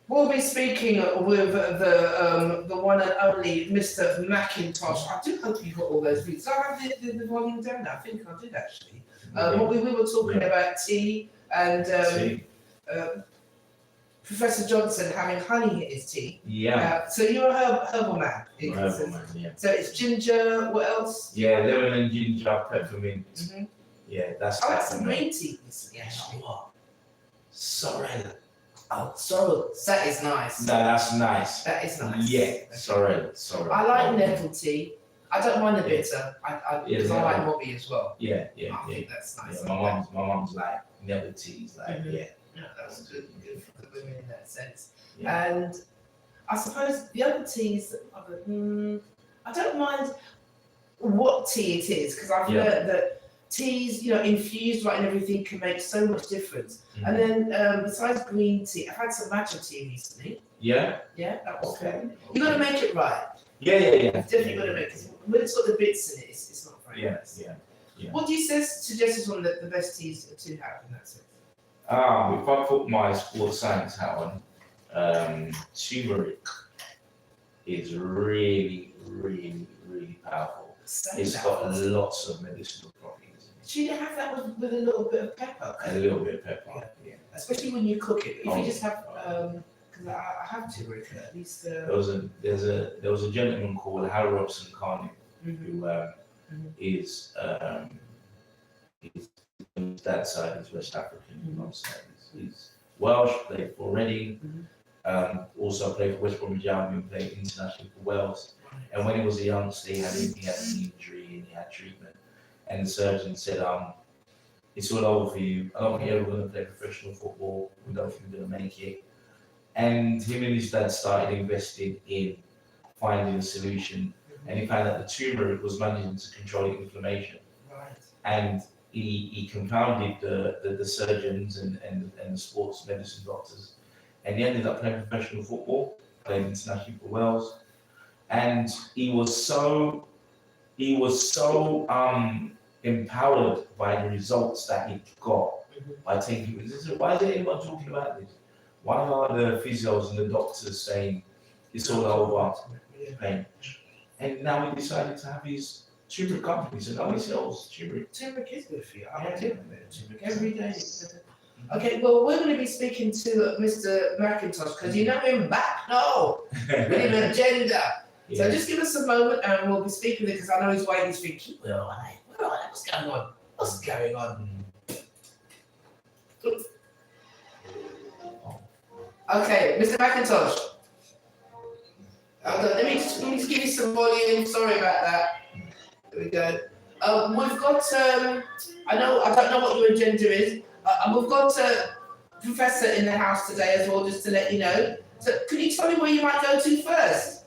We'll be speaking with the one and only Mr. McIntosh. I do hope you got all those reads. I have the volume down now. I think I did actually. We were talking about tea and Professor Johnson having honey in his tea. Yeah. So you're a herbal man. Herbal man, yeah. So it's ginger. What else? Yeah, lemon and ginger, peppermint. Mm-hmm. Yeah, that's. I like some green tea recently, actually. Sorrel. Oh, sorrel. That is nice. No, that's nice. That is nice. Yeah, sorrel. I like nettle tea. I don't mind the bitter. Because I like Moby as well. Yeah. I think that's nice. Yeah, my mom's like nettle teas, like Mm-hmm. yeah. Yeah, that's good for the women in that sense. Yeah. And I suppose the other teas, I don't mind what tea it is, because I've learned that teas, infused right and everything can make so much difference. Mm-hmm. And then besides green tea, I've had some matcha tea recently. Yeah? Yeah, that was good. You got to make it right. Yeah. Definitely got to make it. When it's got the bits in it, it's not very nice. Yeah. What do you suggest is one of the best teas to have in that sense? If I put my sports science hat on, turmeric is really, really, really powerful. It's got lots of medicinal properties. Should you have that with a little bit of pepper? A little bit of pepper, yeah. Especially when you cook it. If you just have, because I have turmeric at least. There was a gentleman called Hal Robson Carney who is his dad's side is West African, mom's side is Welsh, played for Reading, also played for West Bromwich Albion, played internationally for Wales. And when he was a youngster, he had an injury and he had treatment. And the surgeon said, it's all over for you. I don't think you're ever going to play professional football. We don't think you're going to make it. And him and his dad started investing in finding a solution. And he found that the turmeric was managing to control inflammation. Right. And he confounded the surgeons and the sports medicine doctors. And he ended up playing professional football, playing internationally for Wales. And he was so empowered by the results that he got by taking it. Why is anyone talking about this? Why are the physios and the doctors saying it's all over pain? And now he decided to have his turmeric company, so now he sells turmeric. Turmeric is good for you. I do a bit of turmeric every day. Okay, well, we're going to be speaking to Mr. McIntosh because you know him back. No, with an agenda. So just give us a moment and we'll be speaking because I know he's waiting. He's thinking, well, Oh, what's going on? What's going on? Okay, Mr. McIntosh. Let me just give you some volume. Sorry about that. There we go. We've got. I don't know what your agenda is. We've got a professor in the house today as well, just to let you know. So, could you tell me where you might go to first?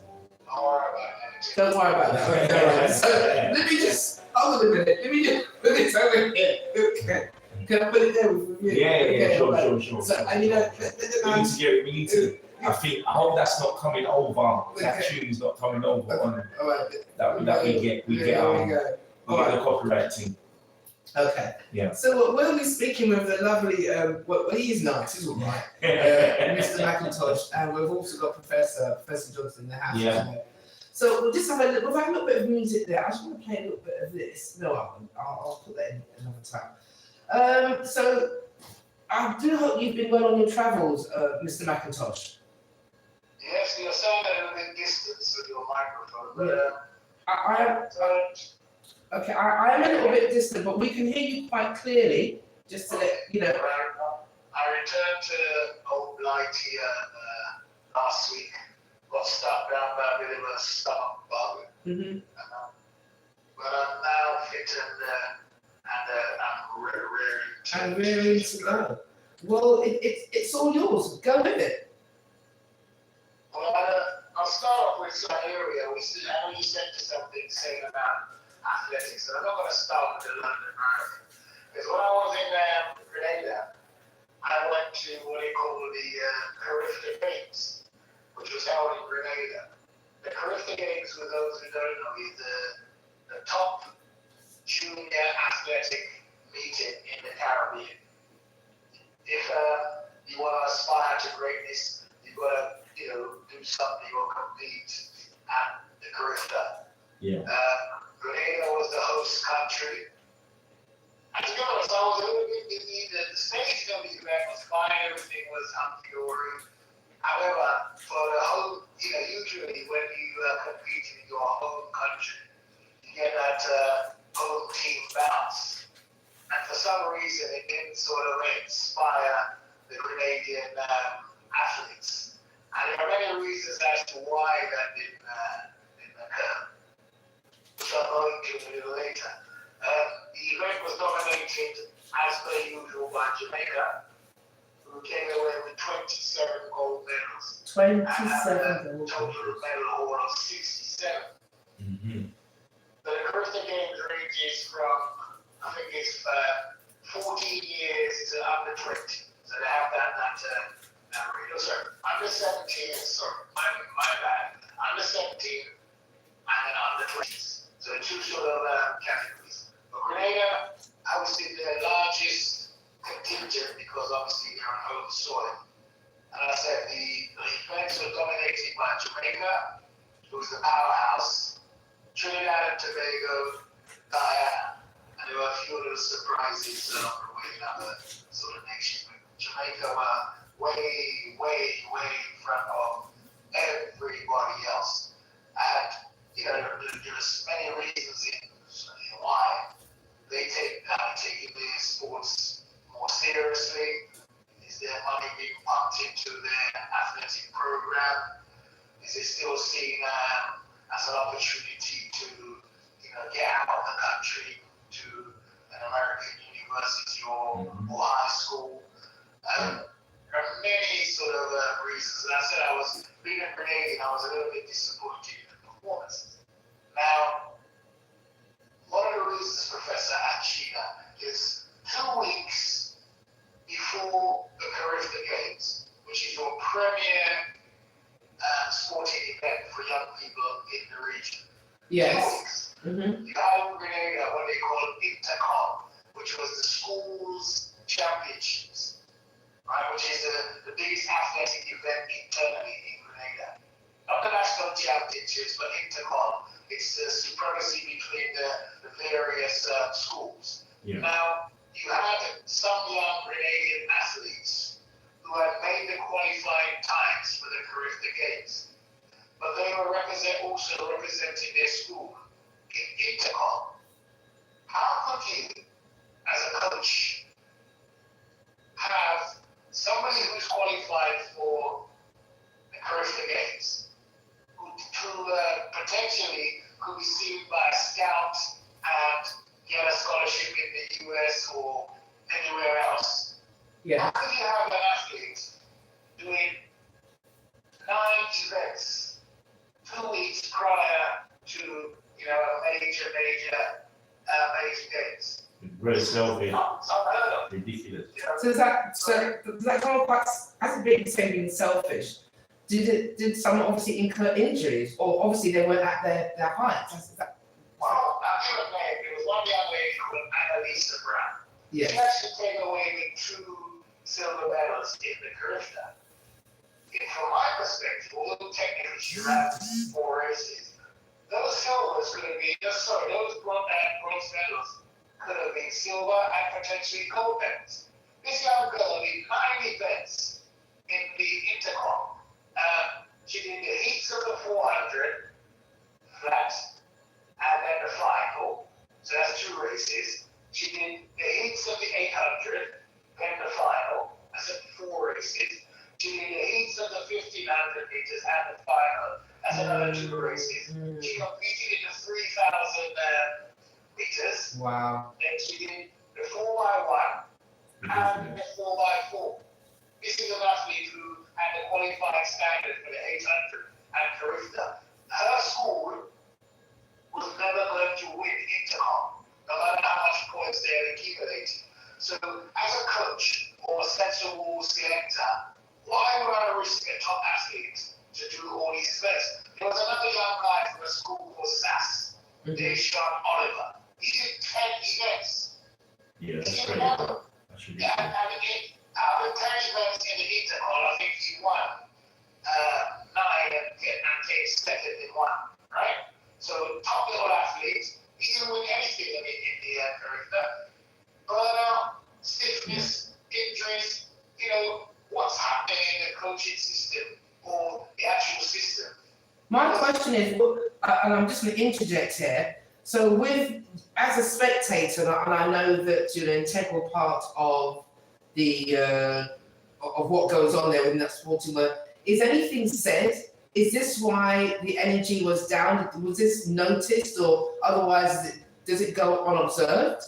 Don't worry about that. Okay. So let me just hold on a minute. Let me put this over here. Okay. Can I put it there with you? Yeah, sure. So We need to. I hope that's not coming over. That tune's not coming over on that we get the copyright team. Okay. Yeah. So we'll be speaking with the lovely. Well, he's nice. He's all right. Mr. McIntosh, and we've also got Professor Johnson in the house. Yeah. So we'll just have a little bit of music there. I just want to play a little bit of this. No, I'll put that in another time. So I do hope you've been well on your travels, Mr. McIntosh. Yes, you're sounding at a little bit distance with your microphone, but Okay, I am a little bit distant, but we can hear you quite clearly. Just to let you know. I returned to Old Blight here last week. Got stuck down by a bit of a stomach bug. Mm-hmm. But I'm now fit and I'm ready to go. Well, it's all yours. Go with it. Well, I'll start off with some area. I know you said something saying about athletics, and I'm not going to start with the London Marathon. Because when I was in Grenada, I went to what they call the Carifta Games, which was held in Grenada. The Carifta Games, for those who don't know, is the top junior athletic meeting in the Caribbean. If you want to aspire to greatness, you've got to do something or compete at the Carifta. Yeah. Grenada was the host country. And to be honest, I was a little bit busy. The stage event was fine, everything was hunky-dory. However, for the home, usually when you compete in your home country, you get that home team bounce. And for some reason, it didn't sort of inspire the Grenadian athletes. And there are many reasons as to why that didn't occur, which I'll go into a little later. The event was dominated, as per usual, by Jamaica, who came away with 27 gold medals. 27 and a total medal haul of 67. Mm-hmm. The Carifta Games ranges from, I think it's 14 years to under 20. So they have that rate. Oh, sorry, under 17, sorry, my bad. Under 17 and under 20s. So two sort of categories. But Grenada hosted their largest contingent because obviously they're on home soil. And I said the events were dominated by Jamaica, who was the powerhouse, Trinidad and Tobago, Guyana, and there were a few little surprises along the way in other sort of nations. Jamaica were way in front of everybody else. And there's many reasons in why they taking their sports more seriously. Is there money being pumped into their athletic program? Is it still seen as an opportunity to get out of the country to an American university or high school? There are many sort of reasons. And I said I was being a Grenadian, I was a little bit disappointed in the performances. Now, one of the reasons, Professor and Sheda, is 2 weeks before the Carifta Games, which is your premier sporting event for young people in the region. Yes. 2 weeks. Mm-hmm. You had in Grenada what they call Intercom, which was the school's championships, right? Which is the biggest athletic event internally in Grenada. Not the national championships, but Intercom. It's the supremacy between the various schools. Yeah. Now, you had some young Grenadian athletes who had made the qualifying times for the Carifta Games, but they were also representing their school in Intercom. how could you, as a coach, have somebody who's qualified for the Caribbean Games, who potentially could be seen by a scout and get a scholarship in the US or anywhere else? Yeah. How could you have an athlete doing 9 events 2 weeks prior to a major games? Very selfish, It's unheard of. ridiculous. So does that come quite as a big thing being selfish? Did someone obviously incur injuries, or obviously they weren't at their height? Well, I'll give a name. There was one young lady called Annalisa Brown. Yeah. She actually came away with 2 silver medals in the Caribbean. From my perspective, although technically she ran 4 races, those silvers could have been, those bronze medals could have been silver and potentially gold medals. This young girl did 9 events in the intercom. She did the heats of the 400 flat and then the final. So that's 2 races. She did the heats of the 800, then the final. That's 4 races. She did the heats of the 1500 meters and the final. That's another 2 races. She competed in the 3000 meters. Wow. Then she did the 4x1 and the 4x4. This is an athlete who had the qualifying standard for the 800 and Caribbean. Her school was never going to win intercom, no matter how much points they had accumulated. So, as a coach or a sensible selector, why would I risk a top athlete to do all these events? There was another young guy from a school called SAS, Deshaun Oliver. He did 10 events. Yeah, that's great. That's ridiculous. Yeah, and out of 10 events in the intercom, I think he won 9 and came second in 1, right? So top level athletes, he didn't win anything in the Caribbean. Burnout, stiffness, injuries, what's happening in the coaching system or the actual system. My question is, and I'm just going to interject here. So, as a spectator, and I know that you're an integral part of the of what goes on there within that sporting world, is anything said? Is this why the energy was down? Was this noticed, or otherwise does it go unobserved?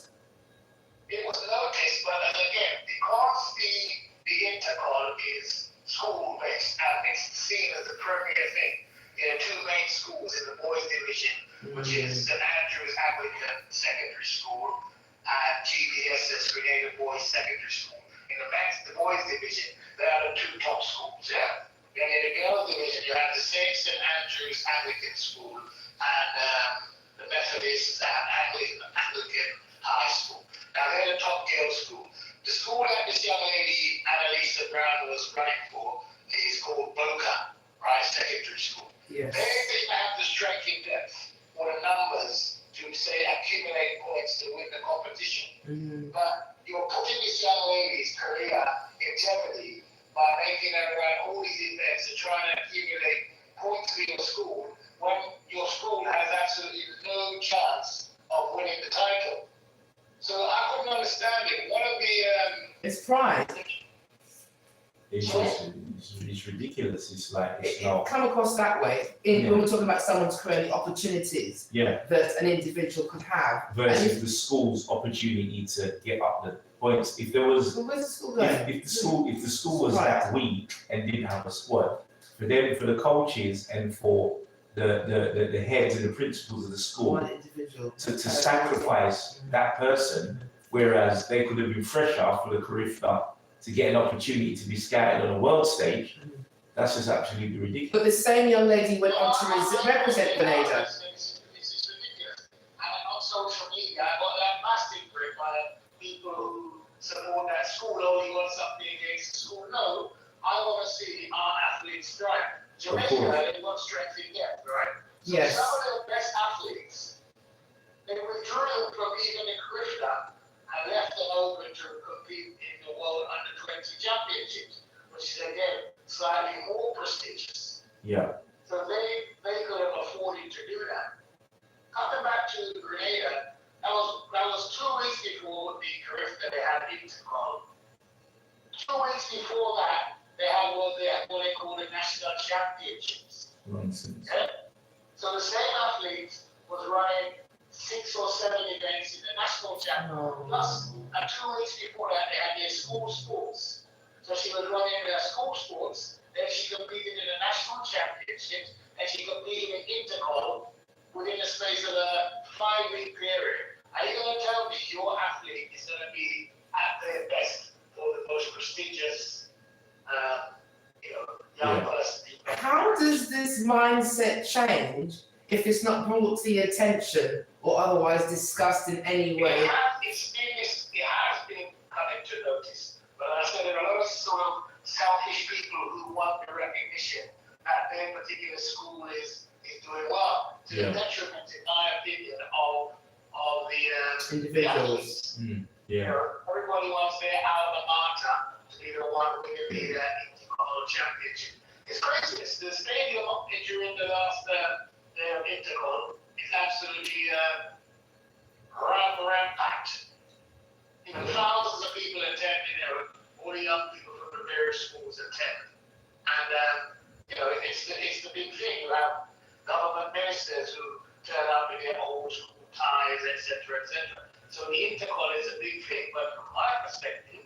It was noticed, but again, because the intercom is school-based and it's seen as a premier thing, there are 2 main schools in the boys division, which is St. Andrew's Anglican Secondary School and GBS's Grenada Boys Secondary School. In the boys division, they are the 2 top schools, yeah? Then in the girls division, you have the same St. Andrew's Anglican School and the Methodist Anglican High School. Now they're the top girls' school. The school that this young lady, Annalisa Brown, was running for is called Boca, right? Secondary school. Yes. They didn't have the strength in depth or the numbers to say accumulate points to win the competition. But you're putting this young lady's career in jeopardy by making her run all these events and trying to accumulate points for your school when your school has absolutely no chance of winning the title. So I couldn't understand it. One of the It's pride. It's ridiculous. It's like it's not. It come across that way when we're talking about someone's career, the opportunities that an individual could have versus the school's opportunity to get up the points. If there was, where's the school going? if the school was that weak and didn't have a squad, for the coaches and for the heads and the principals of the school One individual to sacrifice that person, whereas they could have been fresher for the curricula to get an opportunity to be scouted on a world stage, that's just absolutely ridiculous. But the same young lady went on to represent Grenada. It's ridiculous. And on social media, I got that massive grip by people who support that school only want something against the school. No, I want to see our athletes thrive. Jamaica, they want strength in depth, right? So Yes. some of the best athletes, they withdrew them from even the curriculum and left them open to compete in the World Under-20 Championships, which is again slightly more prestigious. Yeah. So they could have afforded to do that. Coming back to Grenada, that was that they had Intercol. 2 weeks before that, they had what they call the national championships. Nonsense. Okay? So the same athlete was running 6 or 7 events in the national championship. Plus, 2 weeks before that, they had their school sports. So she was running their school sports, then she competed in the national championships, and she competed in Intercol within the space of a 5-week period. Are you going to tell me your athlete is going to be at their best for the most prestigious, young person? How does this mindset change if it's not brought to the attention or otherwise discussed in any way? It has been coming to notice, but I said there are a lot of sort of selfish people who want the recognition that their particular school is doing well, to the detriment, in my opinion, of the Individuals. athletes. Everybody wants their alma mater to be the one winning the Intercol championship. It's craziness. The stadium during the last Intercol is absolutely packed. Thousands of people attend. All the young people from the various schools attend, and it's the big thing. You have government ministers who turn up in their old school ties, etc., etc. So the Intercol is a big thing, but from my perspective,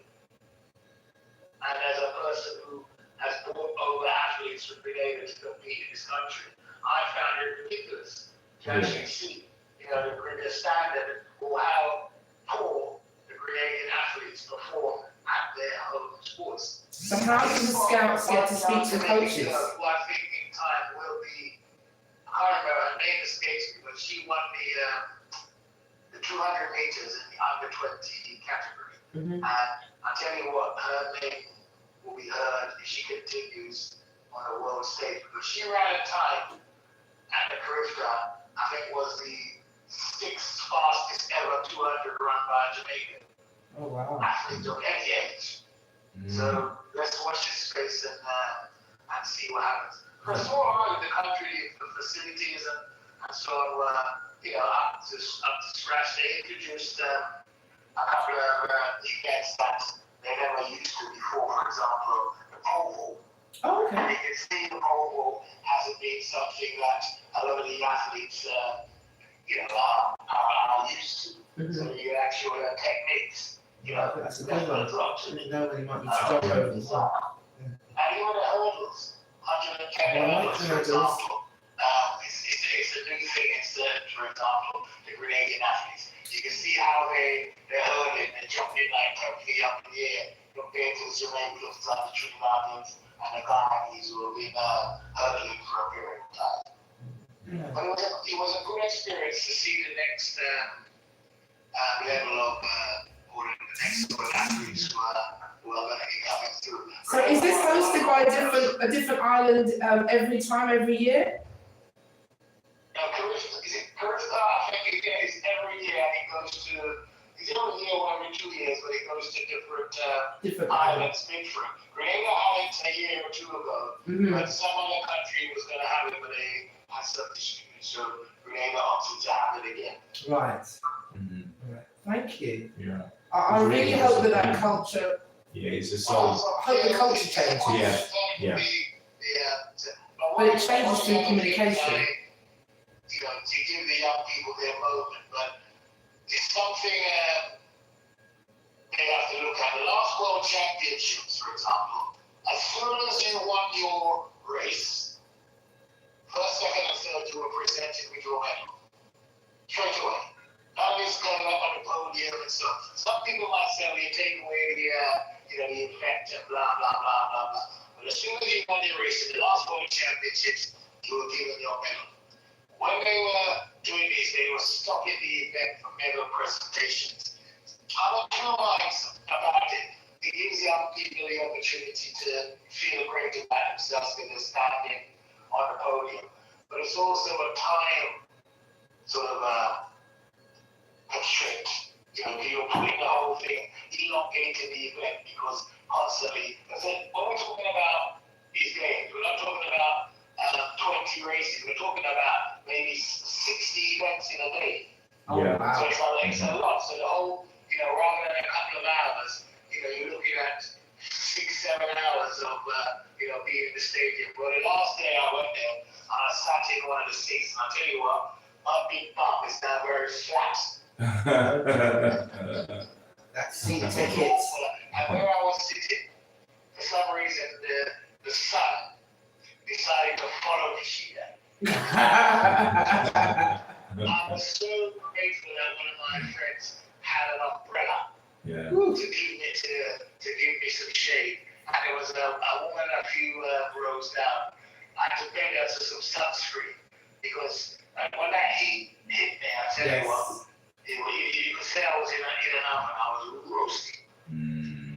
and as a person who has brought over athletes who've been able to compete in this country, I found it ridiculous to actually see, the standard or how poor the Grenadian athletes perform at their home sports. So how do the scouts get to speak to coaches? Who I think in time will be, I can't remember, her name escapes me, but she won the 200 meters in the under 20 category. Mm-hmm. And I tell you what, her name will be heard if she continues on the world stage, because she ran a time at the Caribbean, I think was the 6th fastest ever 200 run by a Jamaican Oh wow. athlete of any age. So let's watch this space and see what happens. For a small island, the country, the facilities and so on, up to scratch. They introduced a couple of events that they never used to before. For example, the pole vault. Oh, And okay. you can see the pole vault hasn't been something that a lot of the athletes, are used to. Mm-hmm. So the actual techniques, That's a good one. drop to Nobody might need to jump over as well. And even the hurdles, 110 hurdles, for example, it's a new thing in certain, for example, the Grenadian athletes. You can see how they're hurdling and jumping like totally up in the air compared to the Jamaicans, the Trinidadians, and the Ghanaians who have been hurdling for a period of time. Yeah. But it was a good experience to see the next level of, or the next sort of athletes who are going to be coming through. So is this hosted by a different island every year? Carissa, I think it is every year, and it goes to, it's every year or every 2 years, but it goes to different islands midfront. Grenada had it a year or two ago, but some other country was going to have it, but they had some dispute, so Grenada opted to have it again. Right. Mhm. Right. Thank you. Yeah. I really hope that culture. Yeah, it's a I soul. hope the culture changes. Yeah. But it changes through communication. To give the young people their moment, but it's something they have to look at. The last World Championships, for example, as soon as you won your race, first, second, and third, you were presented with your medal. Straight away. Now it's going up on the podium and so. Some people might say, well, you take away the effect and blah, blah, blah, blah, blah. But as soon as you won your race in the last World Championships, you were given your medal. When they were doing these, they were stopping the event for medal presentations. I'm of two minds about it. It gives young people the opportunity to feel great about themselves when they're standing on the podium. But it's also a time sort of constraint. You're putting the whole thing, elongating the event because constantly, when we're talking about these games, we're not talking about 20 races, we're talking about maybe 60 events in a day. Oh, Yeah. wow. So it's a lot. So the whole, rather than a couple of what, my big bum is now very flat. That's seat tickets. And where I was sitting, for some reason, the sun decided to follow me here. I was so grateful that one of my friends had an umbrella to give me some shade. And there was a woman a few rows down. I had to beg her to some sunscreen because when that heat hit me, I tell you what, you could say I was in an oven. I was roasting,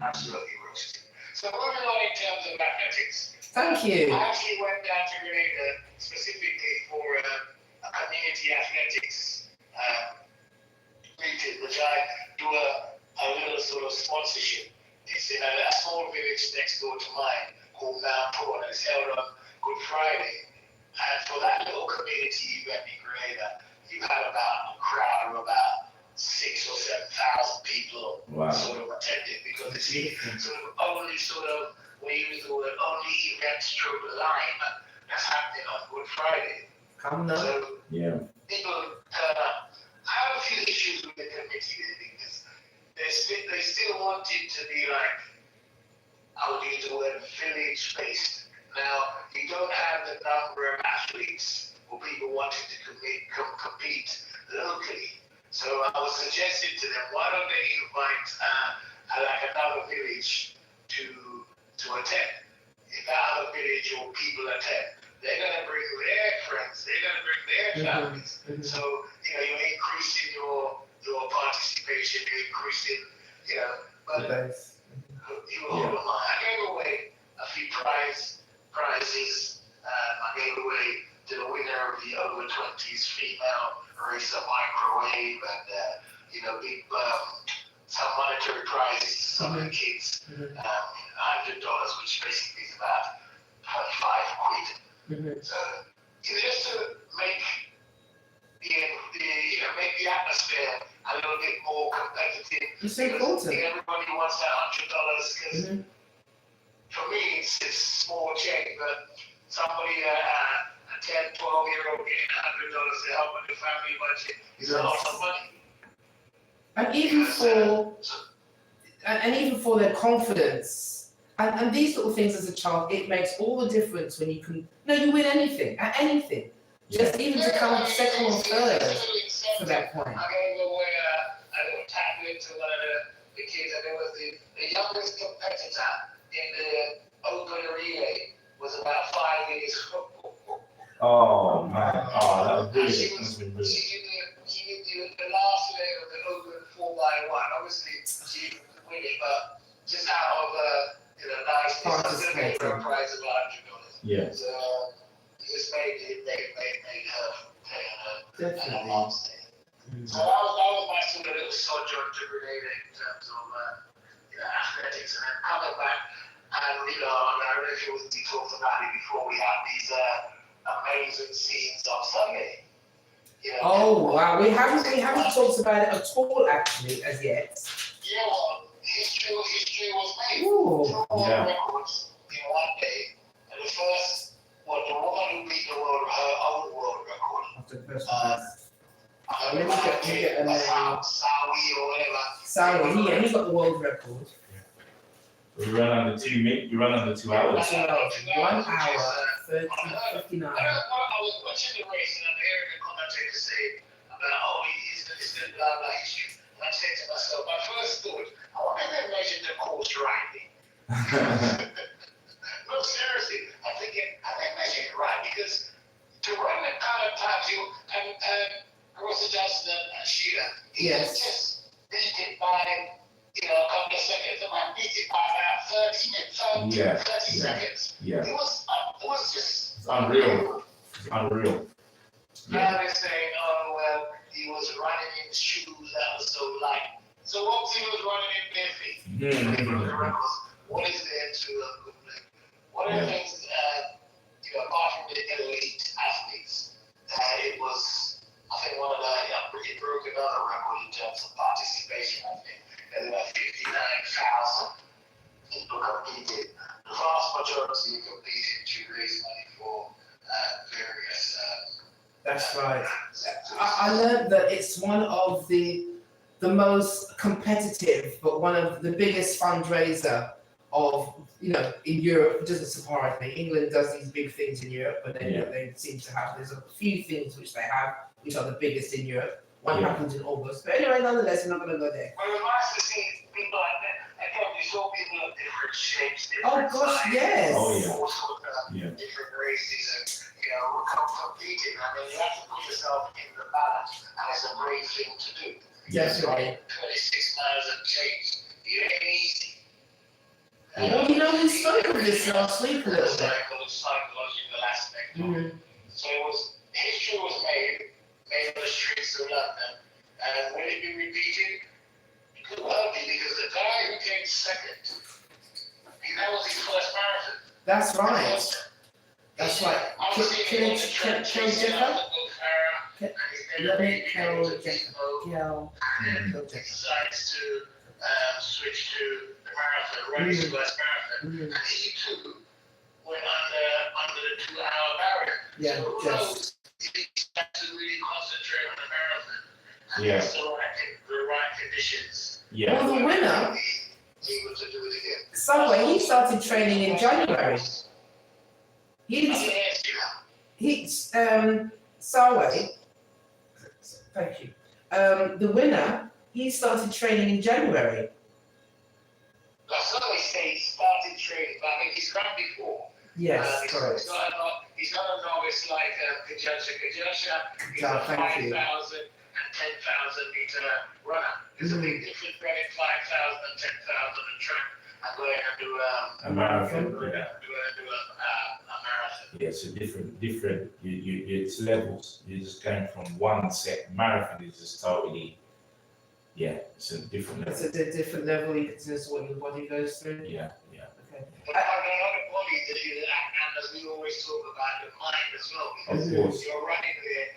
absolutely roasting. So moving on in terms of athletics. Thank you. I actually went down to Grenada specifically for a community athletics meeting, which I do a little sort of sponsorship. It's in a small village next door to mine called Mount Paul, and it's held on Good Friday. And for that little community event in Grenada, you had about a crowd of about 6,000 or 7,000 people sort of attended, because it's sort of only we use the word only event stroke line that's happening on Good Friday. Come now. So people turn up. I have a few issues with the committee because they still want it to be like, I would use the word village-based. Now, you don't have the number of athletes or people wanting to compete locally. So I was suggesting to them, why don't they invite like another village to attend? If that other village or people attend, they're going to bring their friends, they're going to bring their families. So, you're increasing your participation, you're increasing, but I gave away a few prizes. I gave away to the winner of the over 20s female racer microwave and, big, some monetary prizes to some of the kids, $100, which basically is about 25 quid. So, just to make the atmosphere a little bit more competitive. It's so important. Everybody wants that $100 because for me it's small change, but somebody a 10, 12-year-old getting $100 to help with the family budget is a lot of money. And even for their confidence, and these little things as a child, it makes all the difference when you win anything, at anything. Just even to come second or third to that point. I gave away a little tablet to one of the kids, and it was the youngest competitor in the open relay was about 5 years old. Oh man, that was brilliant. She did the last leg of the open 4x1. Obviously, she didn't win it, but just out of nice, it's going to a prize of $100. Yeah. So, just made her pay her mom's day. So that was my sort of little sojourn to Grenada in terms of athletics, and then coming back, and I don't know if we talked about it before, we have these amazing scenes of Sunday. Oh wow, we haven't talked about it at all actually as yet. Yeah, well, history was made. Ooh. Records in one day, and the first. Well, the woman who beat her own world record. Let me get a name. Sawi or whatever. Sawi, he got the world record. We run under 2 minutes. You run under 2 hours. 1 hour, 59. I was watching the race and I'm hearing the commentator say about, it's the blah blah history. And I said to myself, my first thought, I wonder if they measured the course rightly. No, seriously, I'm thinking, I think measured it right, because to run the kind of times and Rosa Johnson and Sheda, he just beat it by a couple of seconds, and I beat it by about 30 minutes, 30 seconds. Yeah. It was just unreal. It's unreal. Now they're saying, he was running in shoes that was so light. So once he was running in bare feet, what is there to complain? One of the things, apart from the elite athletes, it was, I think, it broke another record in terms of participation. I think there were 59,000 people competed. The vast majority competed to raise money for various. That's right. I learned that it's one of the most competitive, but one of the biggest fundraiser of, in Europe. It doesn't surprise me. England does these big things in Europe, but they seem to have, there's a few things which they have, which are the biggest in Europe. One happens in August. But anyway, nonetheless, we're not going to go there. Well, it was nice to see people like that. Again, you saw people of different shapes, different Oh gosh, sizes, yes. Oh, yeah. all sorts of different races, and competing. I mean, you have to put yourself in the balance, and it's a great thing to do. That's right. 26 miles and change. It ain't easy. Well, we spoke of this last week a little bit. Psychological aspect of it. So history was made on the streets of London, and will it be repeated? It could well be, because the guy who came second, that was his first marathon. That's right. That's right. Decides to switch to the marathon, run his first marathon, and he too went under the 2-hour barrier. Yeah, so who knows if he had to really concentrate on the marathon and it's the right conditions. Well, the winner, able to do it again. Subway, he started training in January. Subway, thank you. The winner, he started training in January. Subway say he started training, but I mean he's run before. Yes, correct. He's not a novice like Kajacha. Kajacha is a 5,000 and 10,000 meter runner. There's a big difference between 5,000 and 10,000 a track. I'm going to do a marathon. Do a marathon. Yeah, so different. It's levels. You're just going from one set. Marathon is just totally. Yeah, it's a different level. It's a different level. It's just what your body goes through. Yeah. Okay. But another body that is, and as we always talk about, the mind as well. Because Of course. you're running there,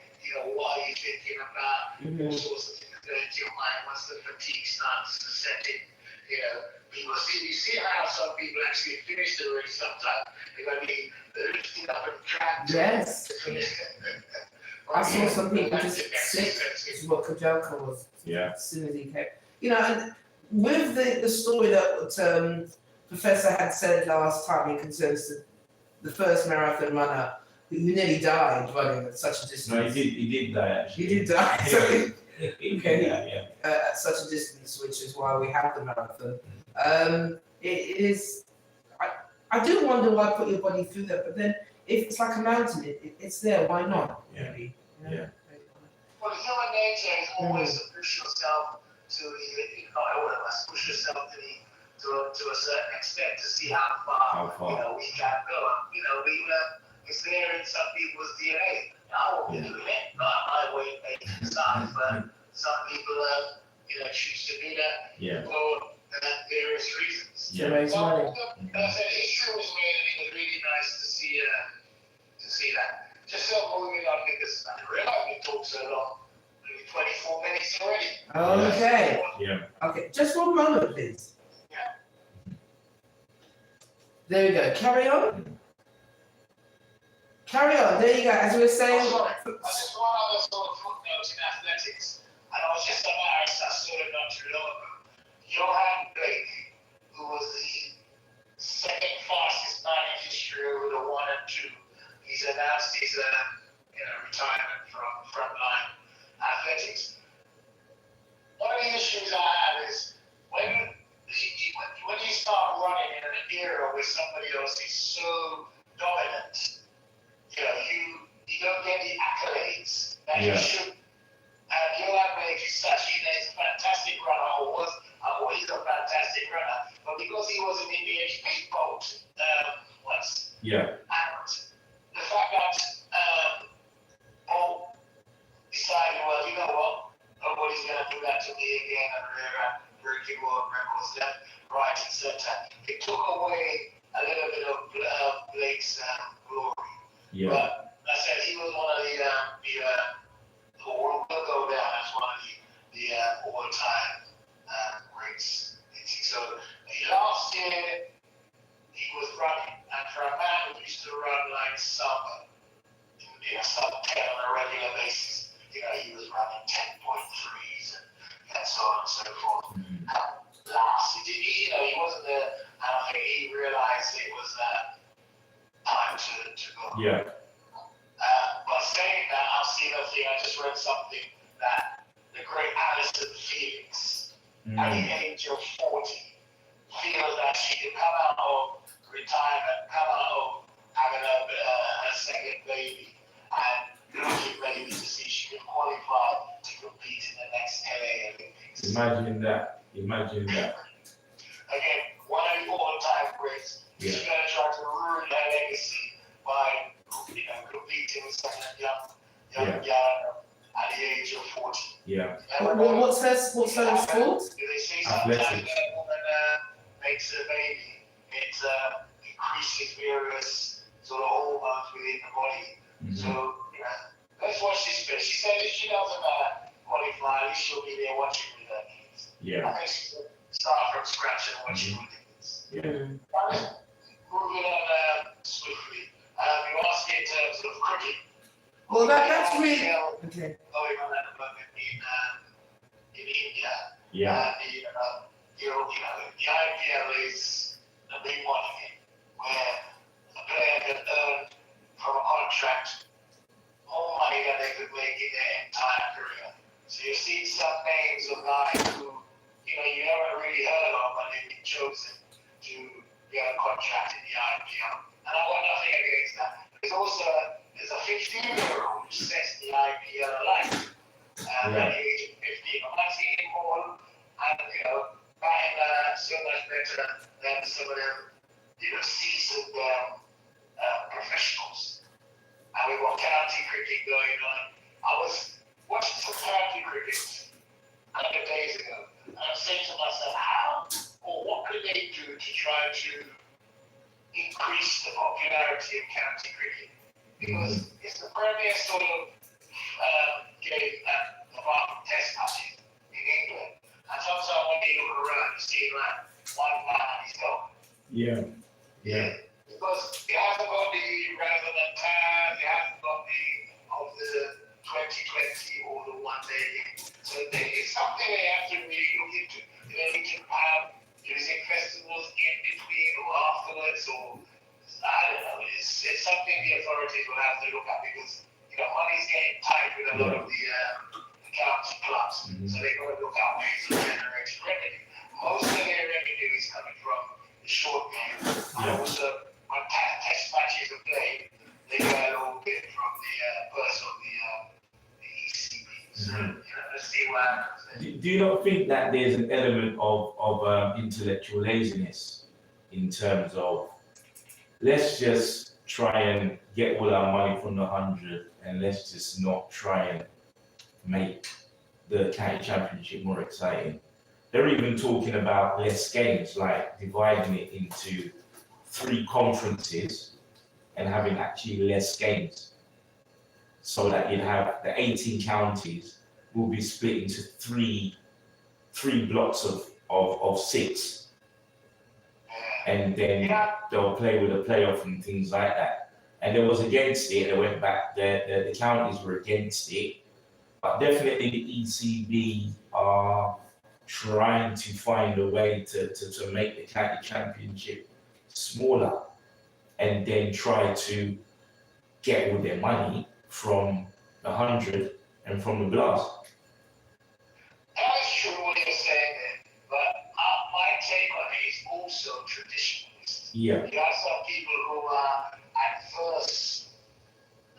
what are you thinking about? All sorts of things going into your mind once the fatigue starts to set in. People you see how some people actually finish the race sometimes. They're going to be lifting up and trying Yes. to finish. I saw some people just slip, which is what Kajalka was. Yeah. As soon as he came. And with the story that Professor had said last time, it concerns the first marathon runner who nearly died running at such a distance. No, he did die actually. He did die. So Yeah. at such a distance, which is why we have the marathon. It is. I do wonder why put your body through that, but then if it's like a mountain, it's there. Why not? Yeah. Maybe. Yeah. Well, human nature is always to push yourself to push yourself to a certain extent to see how far. We can go. It's there in some people's DNA. I won't be doing it, but I won't make it start. But some people, choose to do that for various reasons. To raise money. I said history was made, and it was really nice to see that. Just moving on, because I didn't realize we talked so long. Maybe 24 minutes already. Okay. Yeah. Okay. Just one moment, please. Yeah. There we go. Carry on. There you go. As we were saying. Just one other sort of footnote in athletics. And I was just embarrassed, I saw it not too long ago. Johan Blake, who was the second fastest man in history over the 1 and 2. He's announced his retirement from frontline athletics. One of the issues I have is when you start running in an era where somebody else is so dominant, you don't get the accolades that you should. And Johan Blake is a fantastic runner, or he's a fantastic runner, but because he wasn't in the speedboat once, and the fact that Paul decided, well, you know what, nobody's going to do that to me again, and they're breaking world records left, right, and center. It took away a little bit of Blake's glory. But I said he was one of the world will go down as one of the all-time greats. So last year he was running, and for a man who used to run like sub 10 on a regular basis, Yeah. But saying that, I've seen a thing, I just read something that the great Alison Felix, at the age of 40, feels that she can come out of retirement, come out of having a second baby, and looking ready to see she can qualify to compete in the next LA Olympics. Imagine that. Again, one of the all-time greats. Yeah. She's gonna try to ruin her legacy by, competing with such a young at the age of 40. Yeah. What's her sport? They say sometimes Athletics. when a woman makes a baby, it increases various sort of hormones within the body. So, let's watch this space. She said if she doesn't qualify, at least she'll be there watching with her kids. Yeah. I think she should start from scratch and watching with the kids. Yeah. Moving on swiftly. You asked me in terms of cricket. Well, that's really okay. Going on at the moment in India. Yeah. The IPL is a big one again, where a player can earn from a contract more money than they could make in their entire career. So you see some names of guys who, you never really heard of, but they've been chosen to get a contract in the IPL. And I want nothing against that. There's a 15-year-old which sets the IPL alight. At the age of 15, I'm not seeing him more, and batting so much better than some of them, seasoned professionals. And we've got county cricket going on. I was watching some county cricket a couple of days ago, and I'm saying to myself, how or what could they do to try to increase the popularity of county cricket? Because it's the premier sort of game apart from test matches in England. And sometimes when you look around, you see like one man and he's gone. Yeah. Because it hasn't got the relevant time, it hasn't got the 2020 or the one day game. So it's something they have to really look into. They need to have music festivals in between or afterwards, or I don't know. It's something the authorities will have to look at because money's getting tight with a lot of the county clubs. So they've got to look at ways of generating revenue. Most of their revenue is coming from the short game. And also, when test matches are played, they get a little bit from the purse of the ECB. So, let's see what happens. Do you not think that there's an element of intellectual laziness in terms of let's just try and get all our money from the 100 and let's just not try and make the county championship more exciting? They're even talking about less games, like dividing it into 3 conferences and having actually less games, so that you'd have the 18 counties will be split into three blocks of 6, and then they'll play with a playoff and things like that. And they was against it. They went back. The counties were against it, but definitely the ECB are trying to find a way to make the county championship smaller, and then try to get all their money from the 100 and from the blast. That's true what you're saying there, but my take on it is also traditionalist. Yeah. You have some people who are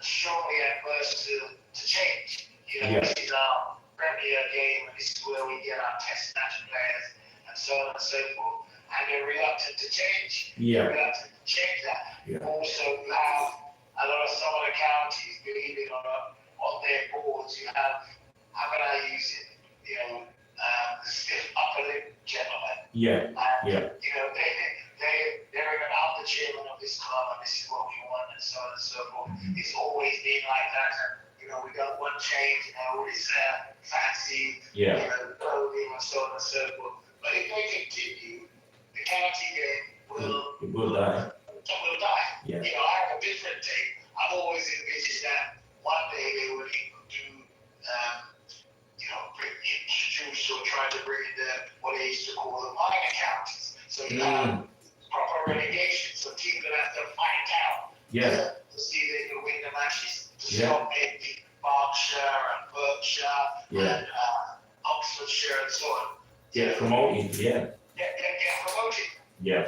strongly adverse to change. This is our premier game, and this is where we get our test match players, and so on and so forth. And they're reluctant to change. Yeah. They're reluctant to change that. Yeah. Also, you have a lot of some of the counties, believe it or not, on their boards, you have, how can I use it? The stiff upper lip gentlemen. Yeah. And, they're about the chairman of this club, and this is what we want, and so on and so forth. It's always been like that. And, we don't want change, all this fancy, clothing, and so on and so forth. But if they continue, the county game will die. Yeah. I have a different take. I've always envisioned that one day they will do, introduce or try to bring in what they used to call the minor counties. So you have proper relegation, so teams will have to fight out to see if they Buckinghamshire and Oxfordshire and so on. Get promoted, Get promoted. Yeah.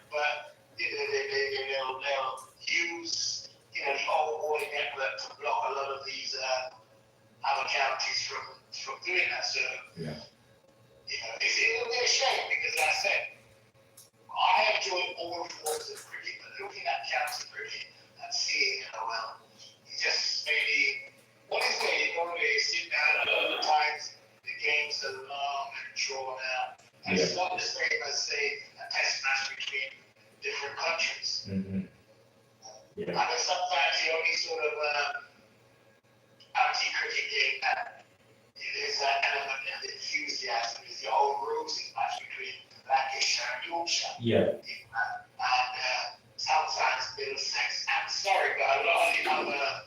But they'll use the whole network to block a lot of these other counties from doing that. So it'll be a shame because, like I said, I enjoy all forms of cricket, but looking at county cricket and seeing, you just maybe what is there? You normally sit down a lot of the times. The games are long and drawn out. And it's not the same as, say, a test match between different countries. Mm-hmm. Yeah. I know sometimes the only sort of anti-cricket game that there's that element of enthusiasm is the old Rosing match between Lancashire and Yorkshire. Yeah. And sometimes Middlesex and Surrey, but a lot of the other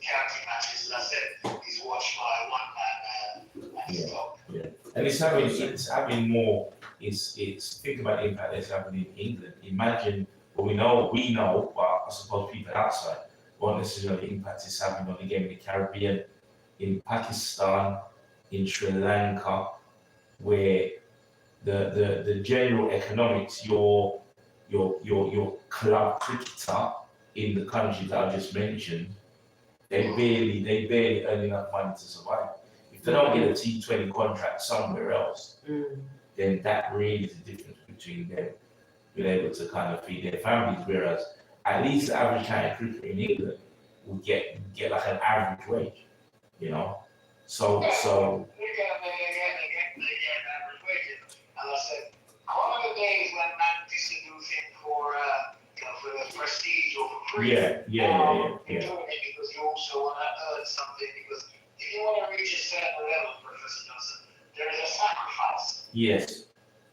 county matches, as I said, is watched by one man and his dog. Yeah. And it's having more. It's think about the impact that's happening in England. Imagine what we know, but I suppose people outside won't necessarily know the impact it's having on the game in the Caribbean, in Pakistan, in Sri Lanka, where the general economics, your club cricketer in the countries that I just mentioned, they barely earn enough money to survive. If they don't get a T20 contract somewhere else, then that really is the difference between them being able to kind of feed their families. Whereas at least the average county cricketer in England will get like an average wage, So They get average wages. As I said, one of the days when man used to do things for the prestige or for free. Yeah. You're doing it because you also want to earn something. Because if you want to reach a certain level, Professor Johnson, there is a sacrifice. Yes.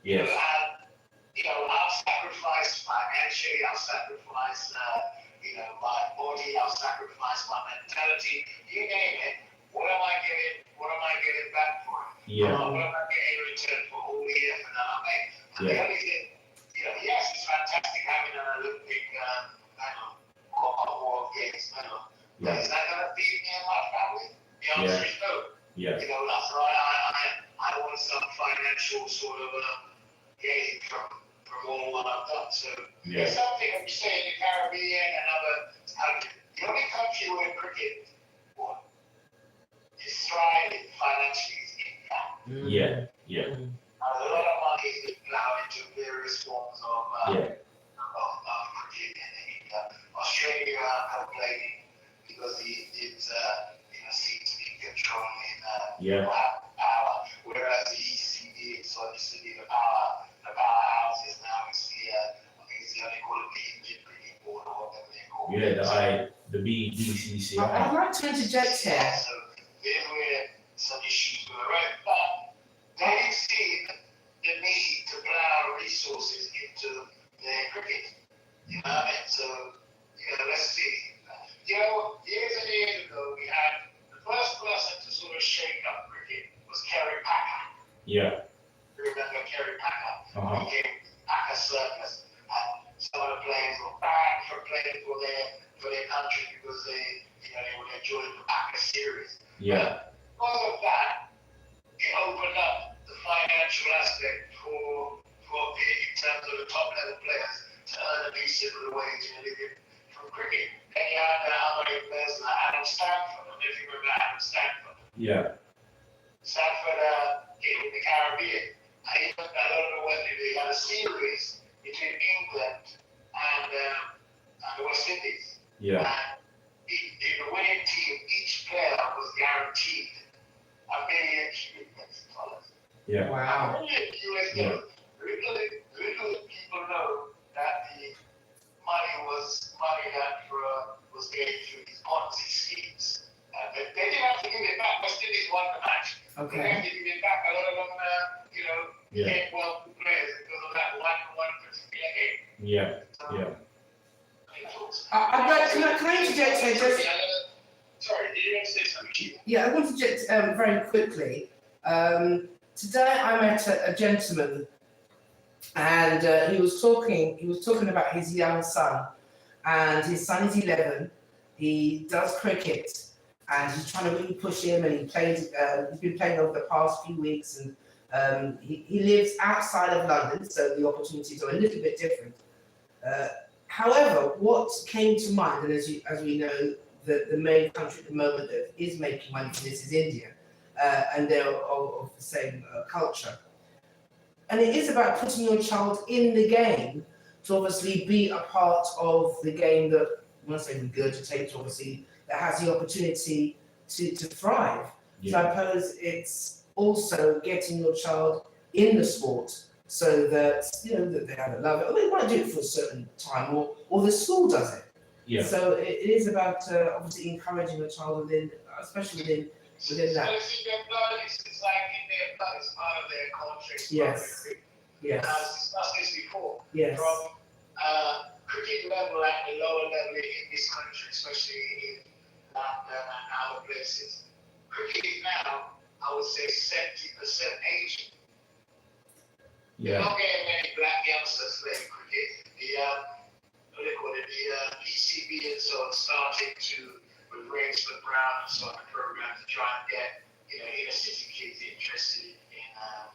And I'll sacrifice financially. I'll sacrifice, my body. I'll sacrifice my mentality. You name it. What am I getting back for it? Yeah. What am I getting in return for all the effort that I make? And the only thing, yes, it's fantastic having an Olympic medal or Games medal. But is that going to feed me and my family? The answer is no. Yeah. So I want some financial sort of gain from all what I've done. So there's something that we say in the Caribbean and other countries. The only country where cricket is thriving financially is India. Yeah. A lot of money is plowed into various forms of cricket in India. Australia are complaining because it seems to be controlling power, whereas the ECB is obviously the powerhouses now. It's the they call it the Indian Cricket Board or whatever they call it. The BBMC. I'd like to interject here. So there's where some issues were around, but they've seen the need to plow resources into their cricket. So let's see. Years and years ago, we had the first person to sort of shake up cricket was Kerry Packer. Yeah. Remember Kerry Packer? Uh-huh. He came Packer Circus, and some of the players were banned from playing for their country because they were enjoying the Packer series. Yeah. Because of that, it opened up the financial aspect for in terms of the top level players to earn a decent wage and living from cricket. And you had other players like Adam Stanford. I don't know if you remember Adam Stanford. Yeah. Stanford in the Caribbean. And I don't know whether they had a series between England and the West Indies. Yeah. And in the winning team, each player was guaranteed $1 million US. Yeah. Wow. $1 million US. Little people know that the money that was getting through these Ponzi schemes. They didn't have to give it back. West Indies won the match. They didn't have to give it back. A lot of them, became wealthy players because of that one particular game. Yeah. I'd like, can I interject here just? Sorry, did you want to say something? Yeah, I want to interject very quickly. Today I met a gentleman, and he was talking about his young son, and his son is 11. He does cricket, and he's trying to really push him. And he's been playing over the past few weeks, and he lives outside of London, so the opportunities are a little bit different. However, what came to mind, and as we know, the main country at the moment that is making money from this is India, and they're of the same culture. And it is about putting your child in the game to obviously be a part of the game that, I want to say regurgitates, obviously, that has the opportunity to thrive. Yeah. So I suppose it's also getting your child in the sport so that, that they have a love it, or they want to do it for a certain time, or the school does it. Yeah. So it is about obviously encouraging your child especially within that. So it's in their blood, it's like in their blood, it's part of their culture. It's Yes. part of Yes. I've discussed this before. Yes. From cricket level at the lower level in this country, especially in London and other places, cricket is now, I would say, 70% Asian. You're not getting many black youngsters playing cricket. The PCB and so on started with Rainsford Brown and so on, the program to try and get inner city kids interested in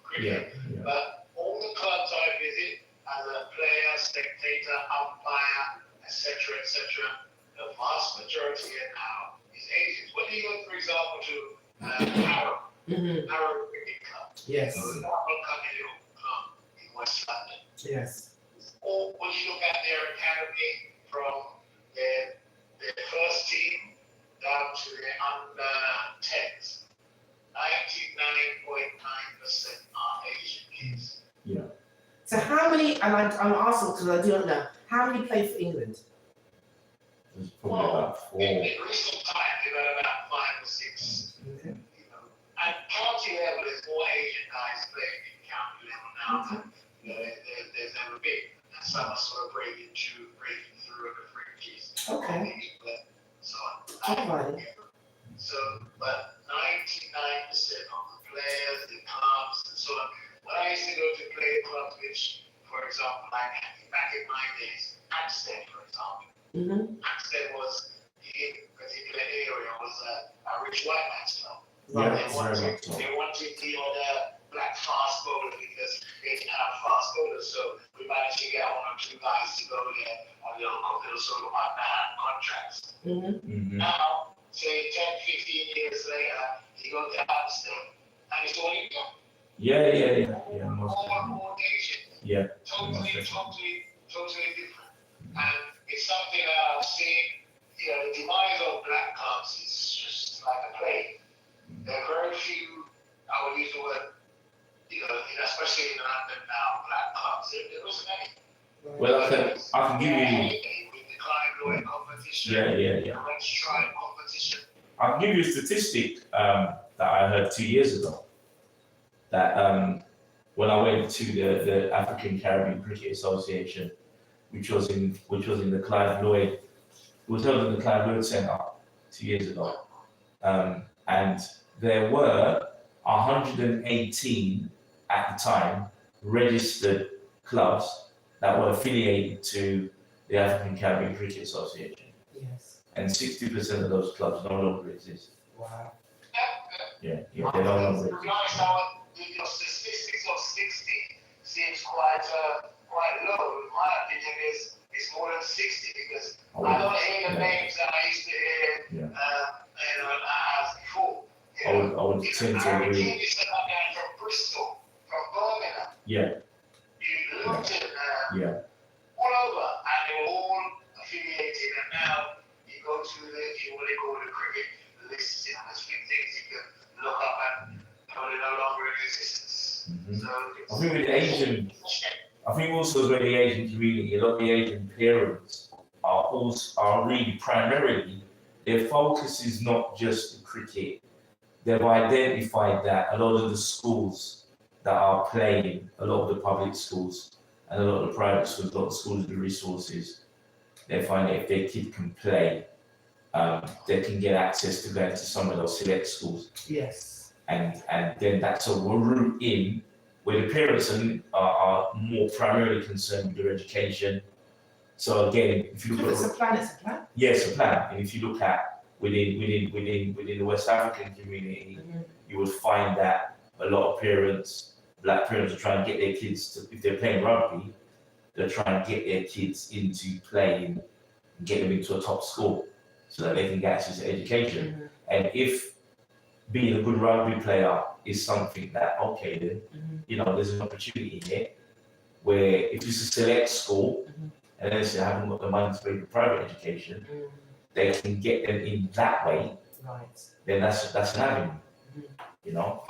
cricket. Yeah. But all the clubs I visit as a player, spectator, umpire, etc., the vast majority now is Asians. When you go, for example, to Harrow Cricket Club, Yes. so the Harrow Club in West London. Yes. Or when you look at their academy from their first team down to their under 10s, 99.9% are Asian kids. Yeah. So how many, and I'm asking because I do not know, how many play for England? There's probably about 4. In recent times, they've had about 5 or 6. Okay. At county level, there's more Asian guys playing in county level now than there's ever been. And some are sort of breaking through the fringes. Okay. So, Alright. so, but 99% of the players, the clubs, and so on. When I used to go to play clubs, which, for example, like back in my days, Hampstead, for example. Mm-hmm. Hampstead was, in a particular area, was a rich white man's club. Yeah, They wanted the other black fast bowler because they didn't have fast bowlers, so we managed to get 1 or 2 guys to go there on little sort of underhand contracts. Mm-hmm. Mm-hmm. Now, say 10, 15 years later, you go to Hampstead and it's all Indian. Yeah. More Asian. Yeah. Totally different. And it's something that I've seen, the demise of black clubs is just like a plague. There are very few, I would use the word, especially in London now, black clubs. There wasn't any. Well, I can give you. With the Clive Lloyd competition, Yeah. the Red Stripe competition. I'll give you a statistic that I heard 2 years ago. That when I went to the African Caribbean Cricket Association, which was in the Clive Lloyd, it was held in the Clive Lloyd Centre 2 years ago, and there were 118 at the time registered clubs that were affiliated to the African Caribbean Cricket Association, Yes. and 60% of those clubs no longer exist. Wow. Yeah, they no longer To be exist. honest, the statistics of 60 seems quite low. In my opinion, it's more than 60 because I don't hear the names that I used to hear as before. I would tend to agree. Team is from Bristol, from Birmingham. Yeah. Luton, Yeah. all over, and they were all affiliated. And now you go to what they call the cricket list, there's few things you can look up and they're no longer in existence. Mhm. So I think with the Asian, I think also with the Asian community, a lot of the Asian parents are really primarily, their focus is not just the cricket. They've identified that a lot of the schools that are playing, a lot of the public schools and a lot of the private schools, a lot of schools with the resources, they find that if their kid can play, they can get access to going to some of those select schools. Yes. And then that's a route in where the parents are more primarily concerned with their education. So again, if you look If it's a at plan, it's a plan. yes, a plan, and if you look at within the West African community, you would find that a lot of black parents are trying to get their kids to, if they're playing rugby, they're trying to get their kids into playing and get them into a top school so that they can get access to education. And if being a good rugby player is something that, okay, then, there's an opportunity here where if it's a select school and they say haven't got the money to pay for private education, they can get them in that way, then that's an avenue, Oh,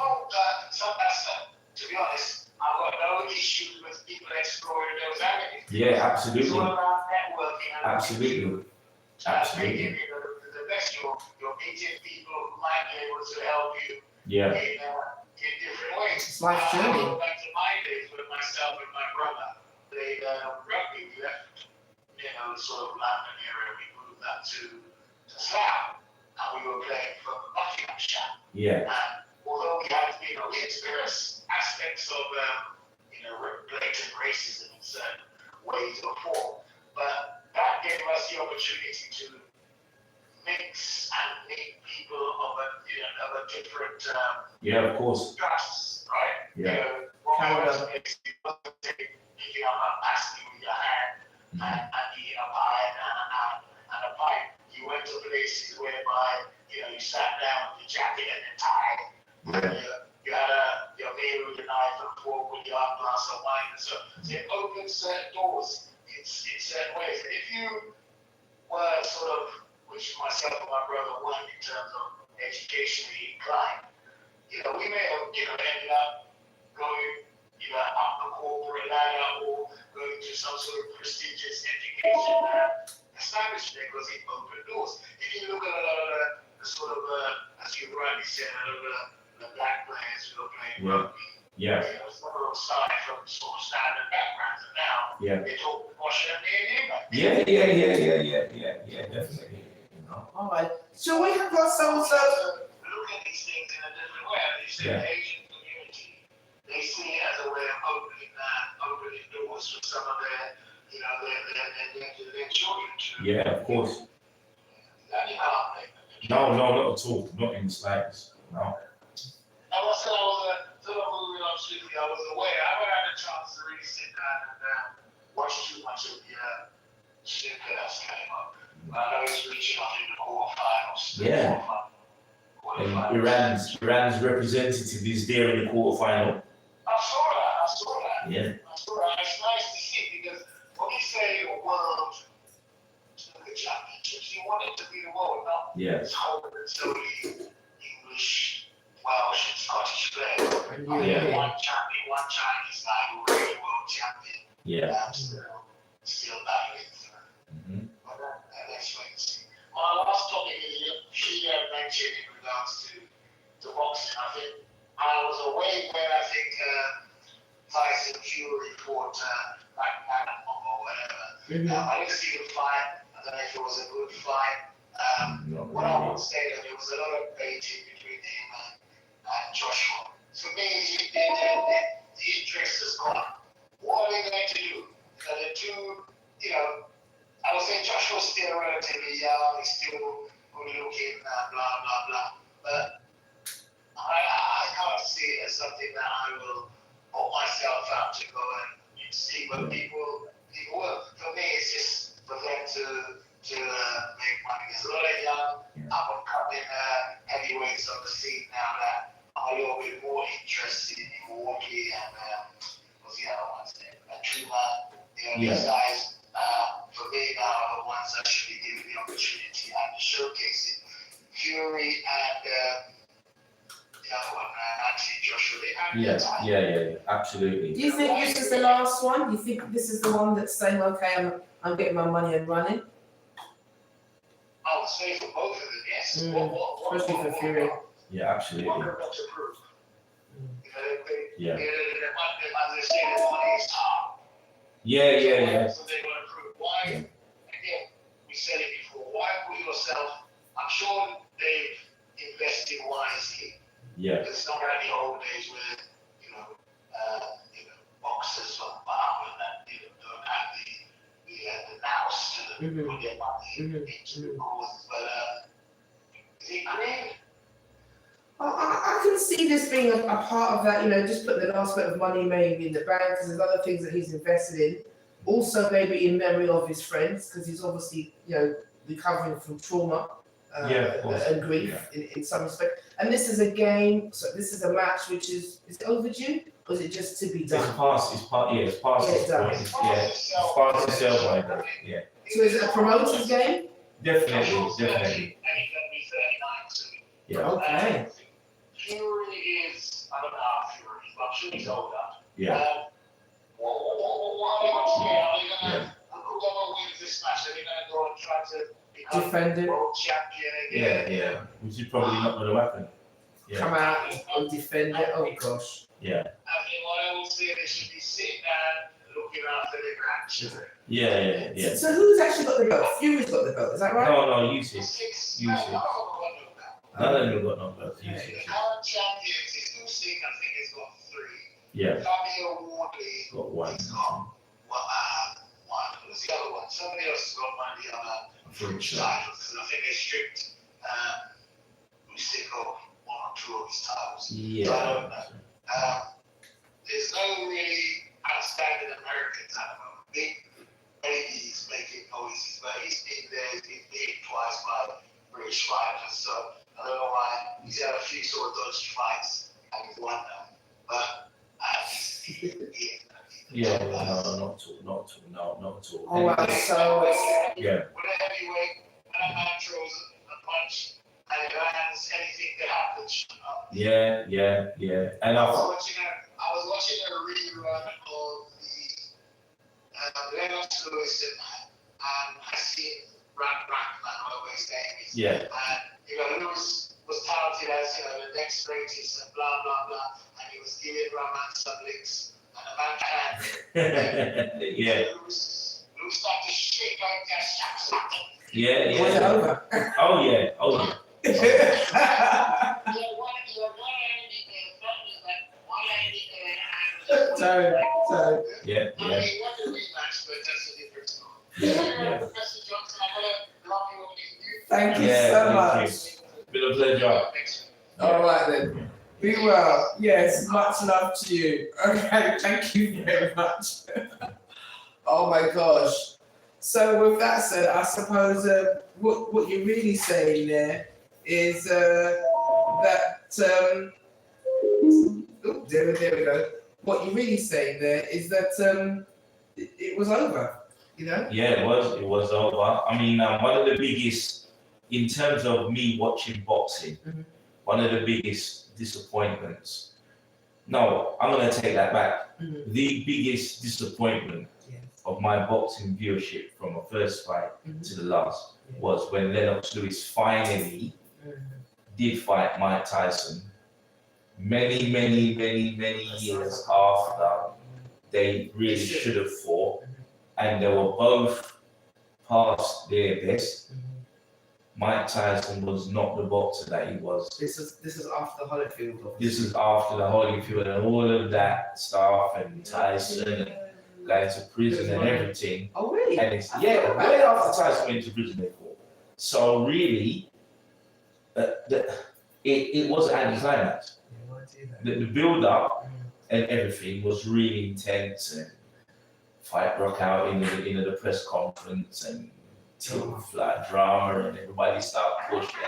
to be honest, I've got no issues with people exploring those avenues. Yeah, absolutely. It's all about networking. And Absolutely. making the best. You're meeting people who might be able to help you Yeah. in different ways. It's life journey. I go back to my days with myself and my brother. They rugby. We left, sort of London area. We moved up to Slough, and we were playing for Buckinghamshire. Yeah. And although we had, we experienced aspects of, blatant racism in certain ways or form, but that gave us the opportunity to mix and meet people of a different Yeah, of course. class, right? Yeah. One person is picking up a basket with your hand and eating a pie and a pipe. You went to places whereby, you sat down with your jacket and your tie. You had your meal with your knife and fork with your glass of wine and so it opens certain doors in certain ways. And if you were sort of, which myself and my brother weren't in terms of educationally inclined, we may have, ended up going, up the corporate ladder or going to some sort of prestigious education establishment because it opened doors. If you look at a lot of the sort of, as you rightly said, a lot of the black players who are playing rugby. Yeah. Some of them started from sort of standard backgrounds and now they talk Russian and Yeah, definitely. All right. So we have ourselves. Look at these things in a different way. As you said, the Asian community, they see it as a way of opening doors for some of their children to. Yeah, of course. And you can't blame them. No, not at all. Not in the slightest. No. I must say, I was sort of moving on swiftly. I was aware. I haven't had a chance to really sit down and watch too much of the snooker that's came up. I know it's reaching up in the quarterfinals. Yeah. And Iran's representative is there in the quarterfinal. I saw that. Yeah. It's nice to see because when you say world snooker championships, you want it to be the world, not Yes. solely English, Welsh, and Scottish players. Yeah. One Chinese guy who was the world champion. Yeah. Still battling through. But let's wait and see. My last topic is she mentioned in regards to boxing. I think I was away when I think Tyson Fury fought McMahon or whatever. I didn't see the fight. I don't know if it was a good fight. What I would say that there was a lot of baiting between him and Joshua. For me, the interest is gone. What are they going to do? The two, I would say Joshua's still relatively young, he's still good looking, blah, blah, blah. But I can't see it as something that I will put myself out to go and see. But people will. For me, it's just for them to make money. There's a lot of young, up-and-coming heavyweights on the scene now that are a little bit more interested in Milwaukee and what's the other one's name? Truma. These guys, for me now, are the ones that should be given the opportunity and to showcase it. Fury and the other one, actually Joshua, they have their time. Yeah, absolutely. Do you think this is the last one? Do you think this is the one that's saying, okay, I'm getting my money and running? I would say for both of them, yes. Especially for Fury. Yeah, absolutely. What they've got to prove. Yeah. As they say, the money is hard. Yeah. So they're going to prove why. Again, we said it before. Why put yourself? I'm sure they've invested wisely. Yeah. It's not like the old days where boxers from Bahama that don't have the nous to put their money into the causes. But can see this being a part of that, just put the last bit of money maybe in the bank, because there's other things that he's invested in. Also, maybe in memory of his friends, because he's obviously, recovering from trauma and grief in some respect. And this is a game, so this is a match which is it overdue, or is it just to be done? It's past its point. It's past itself, yeah. So is it a promoter's game? Definitely. And he's going to be 39 soon. Yeah. Okay. Fury is, I don't know how Fury is, but I'm sure he's older. Yeah. What are they going to do? Are they going to, who's going to win this match? Are they going to go and try to become Defend it. world champion again? Yeah. Which is probably not going to happen. Yeah. Come out and defend it. Oh gosh. Yeah. I mean, what I will say, they should be sitting down looking after their grandchildren. Yeah. So who's actually got the belt? Fury's got the belt, is that right? No, you see. Six. You see. None of them got no belts. You The see. current champions is Usyk, I think he's got 3. Yeah. Fabio Wardley, Got one. he's got one. Who's the other one? Somebody else has got one of the other titles, because I think they stripped Usyk of 1 or 2 of his titles. Yeah. So I don't know. There's no really outstanding Americans at the moment. Maybe he's making noises, but he's been there, he's been beat twice by British fighters, so I don't know why. He's had a few sort of dodgy fights and he's won them, but Yeah, no, not at all. Oh wow, so Yeah. With a heavyweight, and a man throws a punch, and it lands, anything that happens. Yeah. And I was watching a rerun of the Lennox Lewis and I see Rackman, whatever his name is. Yeah. And Lewis was touted as the next greatest and blah blah blah, and he was giving Rahman some licks, and the man had Yeah. Lewis started to shake like that. Yeah. was it over? Oh yeah. So Yeah. I mean, what a rematch, but that's a different story. Yeah. Professor Johnson, I'm going to love you what you do. thank you Yeah, so thank much. Been a pleasure. All right then. Be well. Yes, much love to you. Okay, thank you very much. Oh my gosh. So with that said, I suppose what you're really saying there is that there we go. What you're really saying there is that it was over. Yeah, it was over. I mean, one of the biggest, in terms of me watching boxing, one of the biggest disappointments. No, I'm going to take that back. The biggest disappointment of my boxing viewership from the first fight to the last was when Lennox Lewis finally did fight Mike Tyson. Many years after they really should have fought, and they were both past their best. Mike Tyson was not the boxer that he was. This is after Holyfield. This is after the Holyfield and all of that stuff, and Tyson and going to prison and everything. Oh really? And it's way after Tyson went to prison they fought. So really, it was an anticlimax. The build up and everything was really intense, and fight broke out in the press conference and like drama, and everybody started pushing.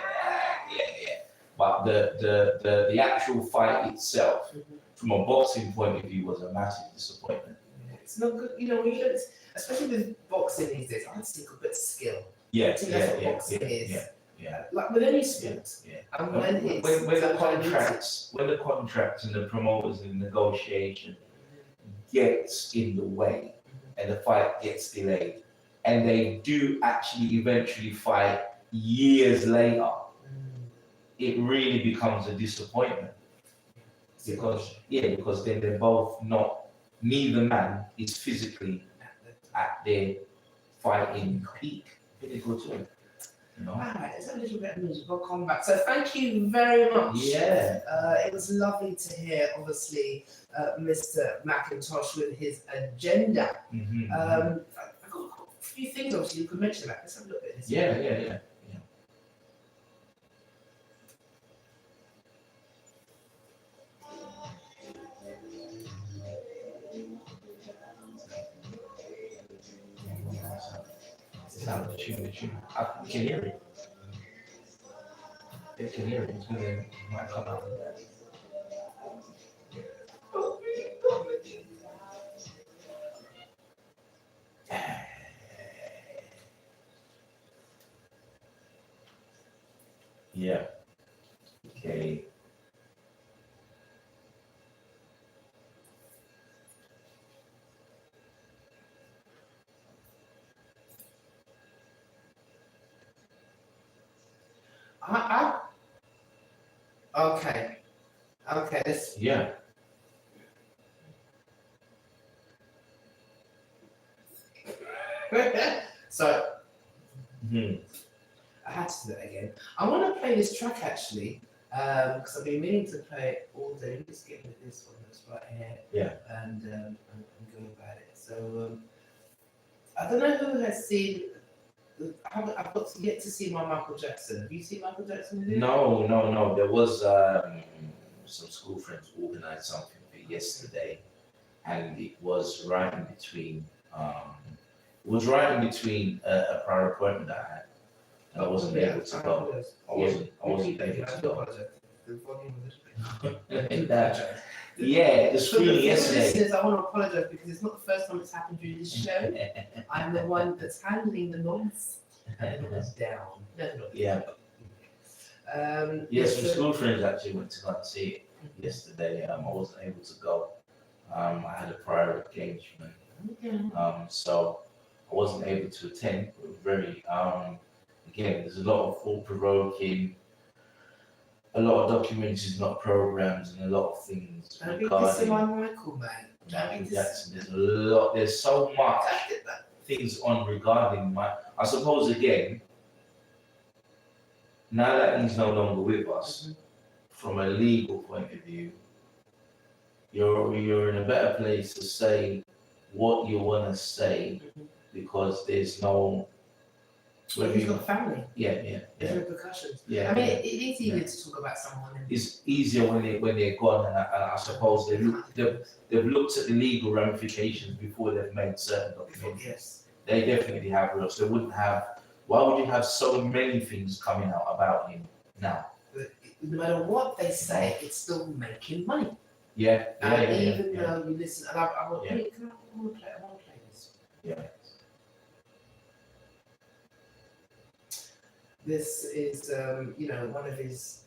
Yeah. But the actual fight itself, from a boxing point of view, was a massive disappointment. It's not good, when you look, especially with boxing these days. I just think a bit of skill. Yeah. I think that's what boxing is. Yeah. Like with any sport. Yeah. And when it's When the contracts and the promoters and negotiation gets in the way and the fight gets delayed, and they do actually eventually fight years later, it really becomes a disappointment. Because then they're both neither man is physically at their fighting peak. Pinnacle too. Alright, it's a little bit of musical combat. So thank you very much. Yeah. It was lovely to hear, obviously, Mr. McIntosh with his agenda. I've got a few things, obviously, you could mention that. Let's have a look at this. Yeah. tune. I can hear it. They can hear it. It's gonna might come out of that. Yeah. Okay. Okay. Okay. This. Yeah. So Mhm. I had to do that again. I want to play this track actually, because I've been meaning to play it all day. Let me just get with this one that's right here. Yeah. And go about it. So I don't know who has seen. I've got to yet to see my Michael Jackson. Have you seen Michael Jackson? No. There was some school friends organized something for yesterday, and it was right in between. A prior appointment that I had. And I wasn't able to go. I wasn't able to go. Yeah, the screening yesterday. Listeners, I want to apologize because it's not the first time it's happened during this show. I'm the one that's handling the noise and the noise down. Yeah. Yes, some school friends actually went to go and see it yesterday. I wasn't able to go. I had a prior engagement. So I wasn't able to attend. Very again, there's a lot of thought-provoking, a lot of documentaries, not programs, and a lot of things regarding Michael Jackson. There's so much things on regarding I suppose again, now that he's no longer with us, from a legal point of view, you're in a better place to say what you want to say because there's no. Well, he's got family. Yeah. There's repercussions. Yeah. I mean, it is easier to talk about someone. It's easier when they're gone, and I suppose they've looked at the legal ramifications before they've made certain documents. Yes. They definitely have rules. They wouldn't have. Why would you have so many things coming out about him now? But no matter what they say, it's still making money. Yeah. Even though you listen, and I want to play this. Yeah. This is, one of his.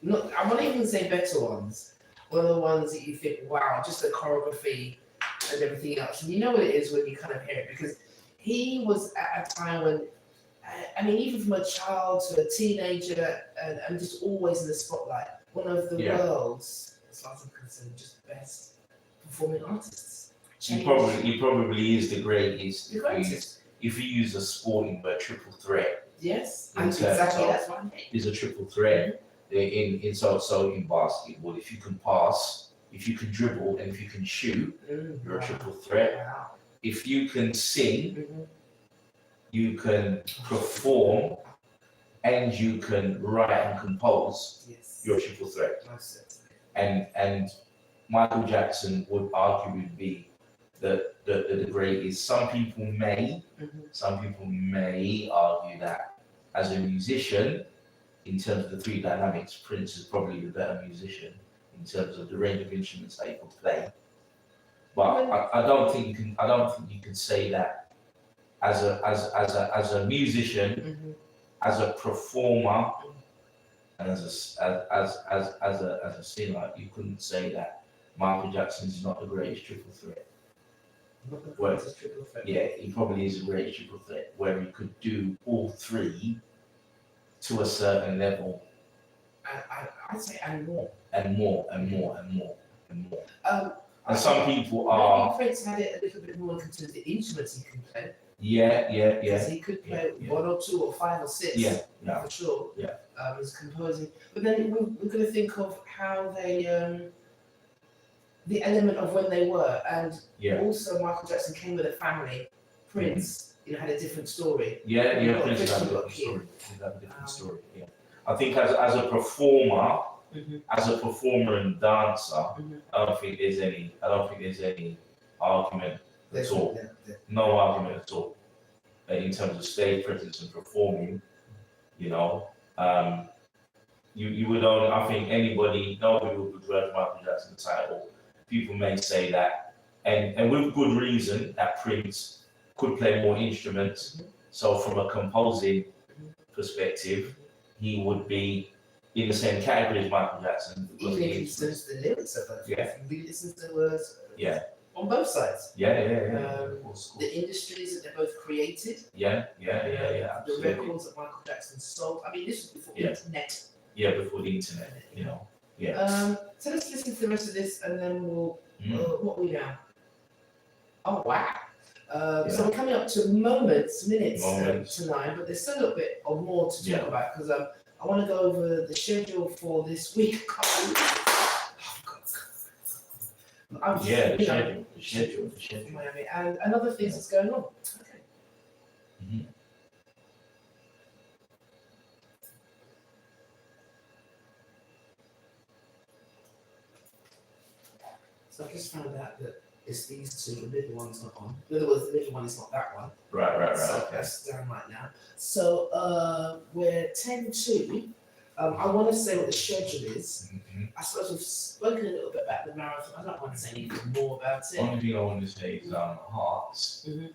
I won't even say better ones. One of the ones that you think, wow, just the choreography and everything else. And you know what it is when you kind of hear it, because he was at a time when, even from a child to a teenager, and just always in the spotlight. One of the world's, as far as I'm concerned, just best performing artists. He probably is the greatest. The greatest. If you use a sporting word, triple threat. Yes, exactly. That's what I mean. Is a triple threat in basketball. If you can pass, if you can dribble, and if you can shoot, you're a triple threat. Wow. If you can sing, you can perform, and you can write and compose. Yes. You're a triple threat. And Michael Jackson would arguably be the greatest. Some people may argue that as a musician, in terms of the three dynamics, Prince is probably the better musician in terms of the range of instruments that he could play. But I don't think you can say that as a musician, as a performer, and as a singer, you couldn't say that Michael Jackson is not the greatest triple threat. Yeah, he probably is the greatest triple threat, where he could do all three to a certain level. I'd say and more. And more. And some people are. Maybe Prince had it a little bit more in terms of the instruments he could play. Yeah. Because he could play one or two or five or six. Yeah. For sure. Yeah. As composing, but then we're going to think of how they, the element of when they were, and also Michael Jackson came with a family. Prince, had a different story. Yeah. Prince had a different story. Yeah. I think as a performer. As a performer and dancer, I don't think there's any argument at all. No argument at all. in terms of stage presence and performing, you know, you would only, I think nobody would grudge Michael Jackson the title. People may say that, and with good reason, that Prince could play more instruments. So from a composing perspective, he would be in the same category as Michael Jackson. Even if he listens to the lyrics of both, Yeah. he listens to the words on both sides. Yeah. The industries that they're both created. Yeah. The Absolutely. records that Michael Jackson sold. I mean, this was before Yeah. internet. Yeah, before the internet, you know. So let's listen to the rest of this, and then we'll. What we now? Oh wow! So we're coming up to minutes tonight, but there's still a little bit or more to talk about because I want to go over the schedule for this week. The schedule. Miami and other things that's going on. Okay. Mhm. So I just found out that it's these two, the middle one's not on. In other words, the middle one is not that one. Right. So Okay. that's down right now. So we're 10-2. I want to say what the schedule is. Mhm. I suppose we've spoken a little bit about the marathon. I don't want to say anything more about it. Only thing I want to say is Hearts. Mhm.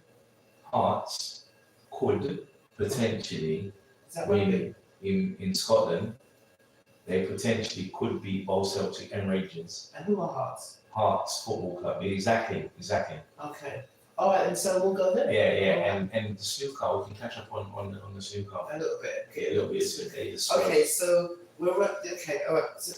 Hearts could potentially Is that what it win in Scotland. They potentially could be both Celtic and Rangers. And who are Hearts? Hearts Football Club. Exactly. Okay. All right, and so we'll go there. Yeah. And the snooker, we can catch up on the snooker. A little bit. Okay, a little bit. Okay, so we're up. Okay, all right. So,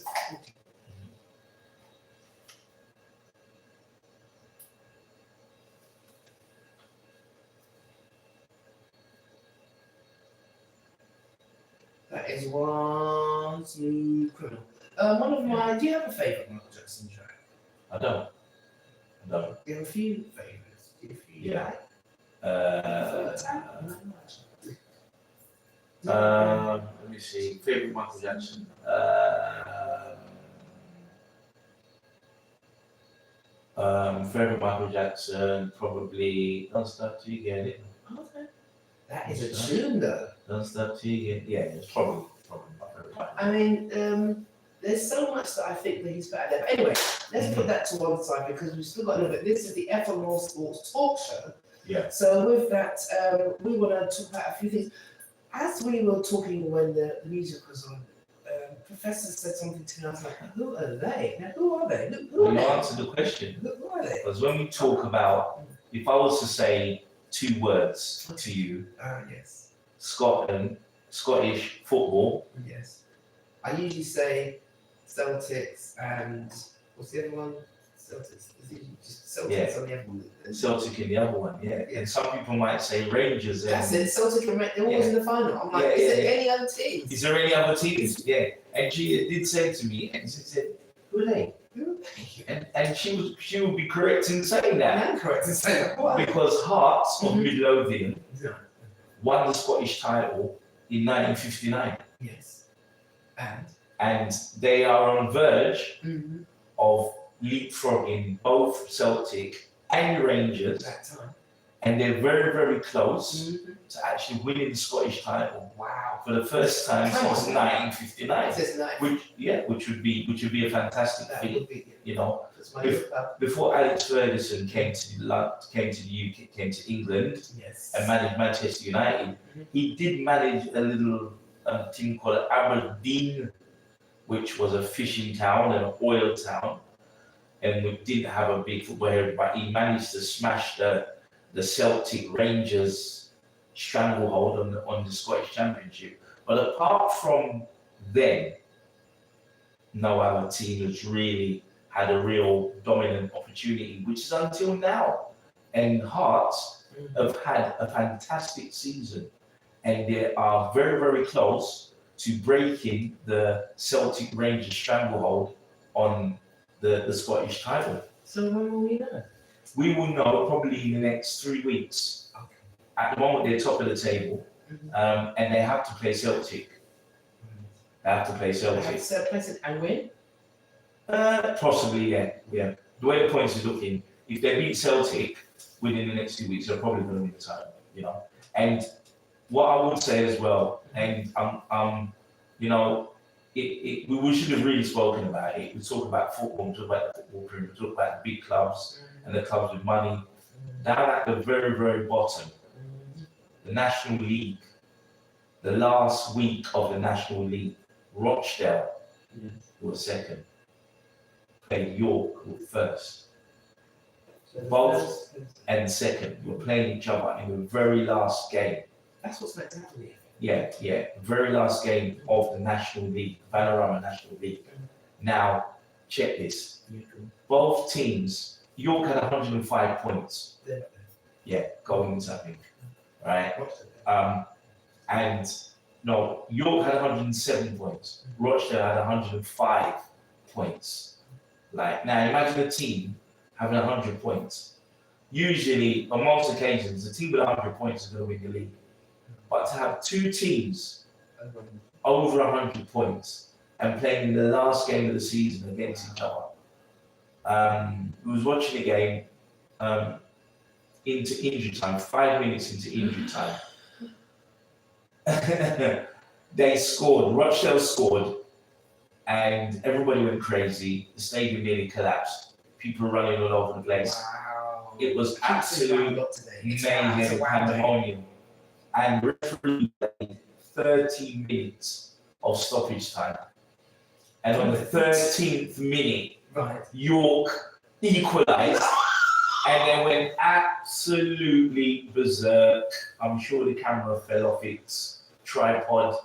that is one smooth criminal. One of my. Do you have a favorite Michael Jackson track? I don't. Do you have a few favorites? If you Yeah. like. Let me see. Favorite Michael Jackson. Favorite Michael Jackson, probably Don't Stop Till You Get It. Okay. That is a tune, though. Don't Stop Till You Get It. Yeah, it's probably my favorite. I mean, there's so much that I think that he's better at. But anyway, let's put that to one side because we've still got a little bit. This is the FMO Sports Talk Show. Yeah. So with that, we want to talk about a few things. As we were talking when the music was on, Professor said something to me. I was like, "Who are they? Now, who are they? Who are You they? answered the question. Who are they?" Because when we talk about, if I was to say two words to you, Yes. Scotland, Scottish football. Yes. I usually say Celtics and what's the other one? Celtics. Is it just Celtics on the other one? Celtic in the other one, yeah. And some people might say Rangers. And That's it. Celtic and they're always in the final. I'm like, is there any other teams? Is there any other teams? Yeah. And she did say to me, and she said, "Who are they?" And she would be correct in saying that. I am correct in saying that. Why? Because Hearts of Mhm. Midlothian Yeah. won the Scottish title in 1959. Yes. And they are on verge Mm-hmm. of leapfrogging both Celtic and Rangers, That time. and they're very, very close Mm-hmm. to actually winning the Scottish title. Wow! For the first time Come on. since 1959, It says nice. which would be a fantastic That feat. would be. You know, That's my club. before Alex Ferguson came to the UK, came to England Yes. and managed Manchester United, Mhm. he did manage a little team called Aberdeen, which was a fishing town and an oil town, and we didn't have a big football area, but he managed to smash the Celtic Rangers stranglehold on the Scottish Championship. But apart from them, no other team has really had a real dominant opportunity, which is until now. And Hearts have had a fantastic season, and they are very, very close to breaking the Celtic Rangers stranglehold on the Scottish title. So when will we know? We will know probably in the next 3 weeks. Okay. At the moment, they're top of the table, and they have to play Celtic. They have to play I Celtic. have to place it and win. Possibly, yeah. The way the points is looking, if they beat Celtic within the next 2 weeks, they're probably going to win the title. You know, And what I would say as well, and you know, we should have really spoken about it. We talk about football, we talk about the football pyramid, we talk about the big clubs and the clubs with money. Down at the very, very bottom, the National League, the last week of the National League, Rochdale was second, played York with first. Both and second were playing each other in the very last game. That's what's meant to happen here. Yeah, very last game of the National League, Panorama National League. Now, check this. Both teams, York had 105 points. Yeah, going into that league, right? And no, York had 107 points. Rochdale had 105 points. Like, now imagine a team having 100 points. Usually, on most occasions, the team with 100 points is going to win the league. But to have two teams over 100 points and playing in the last game of the season against each other. We was watching the game into injury time, 5 minutes into injury time. They scored, Rochdale scored, and everybody went crazy. The stadium nearly collapsed. People were running all over the place. Wow. It was absolute mayhem, pandemonium. And referee played 30 minutes of stoppage time. And on the 13th minute, York equalised and then went absolutely berserk. I'm sure the camera fell off its tripod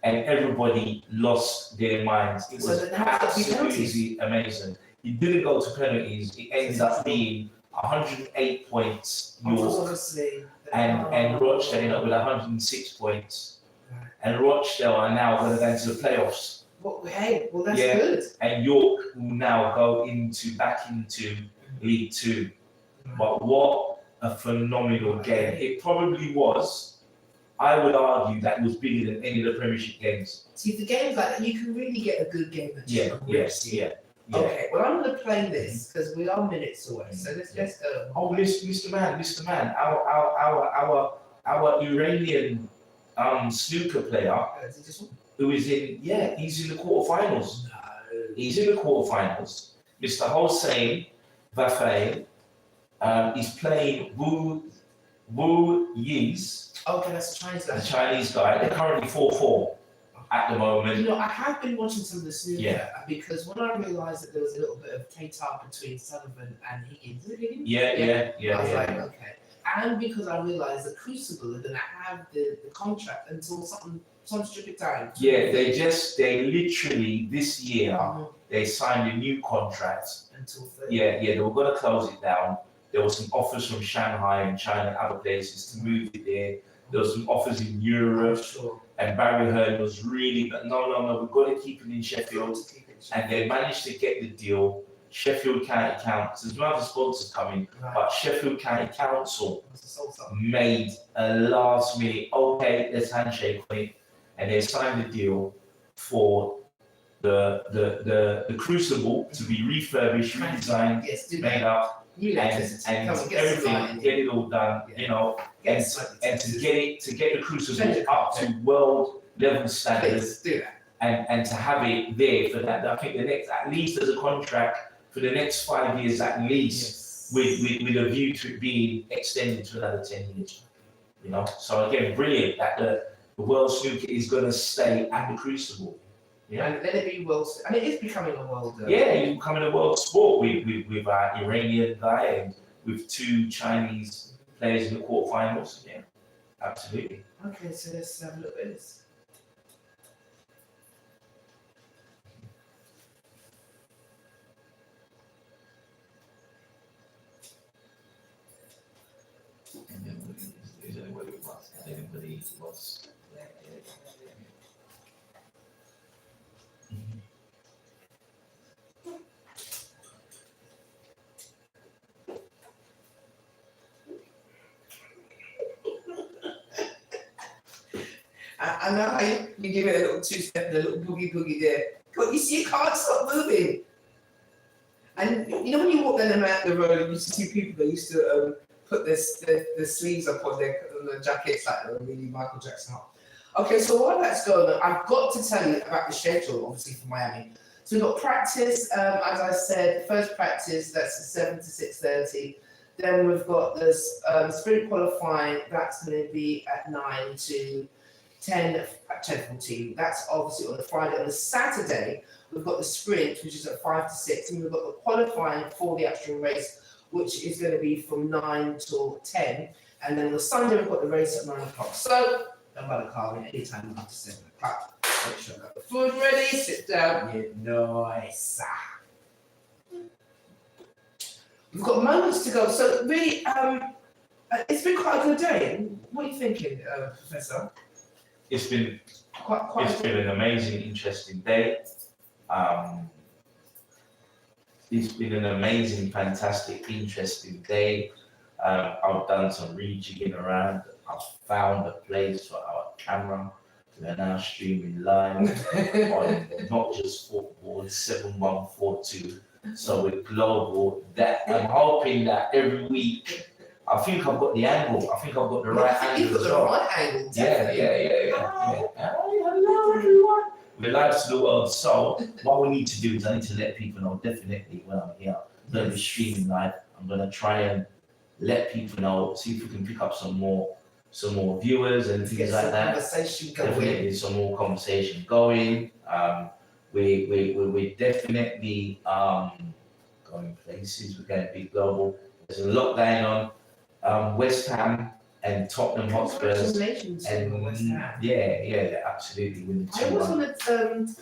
and everybody lost their minds. It was absolutely amazing. It didn't go to penalties. It ended up being 108 points, York, and Rochdale ended up with 106 points. And Rochdale are now going to go into the playoffs. Well, that's good. And York will now go back into League Two. But what a phenomenal game. It probably was. I would argue that it was bigger than any of the Premiership games. See, the games like that, you can really get a good game. Yeah. Okay, well, I'm going to play this because we are minutes away. So let's go. Oh, Mr. Man, our Iranian snooker player who is he's in the quarterfinals. No. He's in the quarterfinals. Mr. Hossein Vafai, he's playing Wu Yi's. Okay, that's a Chinese guy. The Chinese guy. They're currently 4-4 at the moment. You know, I have been watching some of the snooker because when I realised that there was a little bit of tatar between Sullivan and Higgins. Is it Higgins? Yeah. I was like, okay. And because I realised that Crucible are going to have the contract until some stupid time. Yeah, they literally this year they signed a new contract. Until 30. Yeah, they were going to close it down. There were some offers from Shanghai and China and other places to move it there. There were some offers in Europe, and Barry Hearn was really, but no, we've got to keep it in Sheffield. And they managed to get the deal. Sheffield County Council, there's no other sponsors coming, but Sheffield County Council made a last minute, okay, let's handshake on it, and they signed the deal for the Crucible to be refurbished, redesigned, made up. And everything, get it all done, you know, and to get the Crucible up to world level standards, and to have it there for that. I think at least there's a contract for the next 5 years at least, with a view to it being extended to another 10 years. You know, so again, brilliant that the world snooker is going to stay at the Crucible. Yeah, and let it be world. And it is becoming a world. It's becoming a world sport with our Iranian guy and with two Chinese players in the quarterfinals. Yeah, absolutely. Okay, so let's have a look at this. Anybody was. I know how you give it a little two-step, a little boogie there, but you see, you can't stop moving. And you know when you walk down the road, and you see people that used to put the sleeves up on the jackets like they're really Michael Jackson up. Okay, so while that's going on, I've got to tell you about the schedule, obviously, for Miami. So we've got practice, as I said, first practice, that's 7 to 6:30. Then we've got this sprint qualifying, that's going to be at 9 to 10:14. That's obviously on the Friday. On the Saturday, we've got the sprint, which is at 5 to 6, and we've got the qualifying for the actual race, which is going to be from 9 till 10. And then on the Sunday, we've got the race at 9 o'clock. So, don't bother calling anytime after 7 o'clock. Make sure I've got the food ready, sit down, get nice. We've got moments to go. So, really, it's been quite a good day. What are you thinking, Professor? It's been Quite it's been an amazing, interesting day. It's been an amazing, fantastic, interesting day. I've done some rejigging around. I've found a place for our camera. We're now streaming live on not just football 7142. So we're global. That I'm hoping that every week. I think I've got the angle. I think I've got the right angle. You've got the right angle, definitely. Yeah. Hello, everyone. We're live to the world. So what we need to do is I need to let people know definitely when I'm here. I'm going to be streaming live. I'm going to try and let people know, see if we can pick up some more viewers and things like that. Conversation going. Definitely some more conversation going. We're definitely going places. We're going to be global. There's a lot going on. West Ham and Tottenham Hotspurs. Congratulations on West Ham. Yeah, absolutely. I also wanted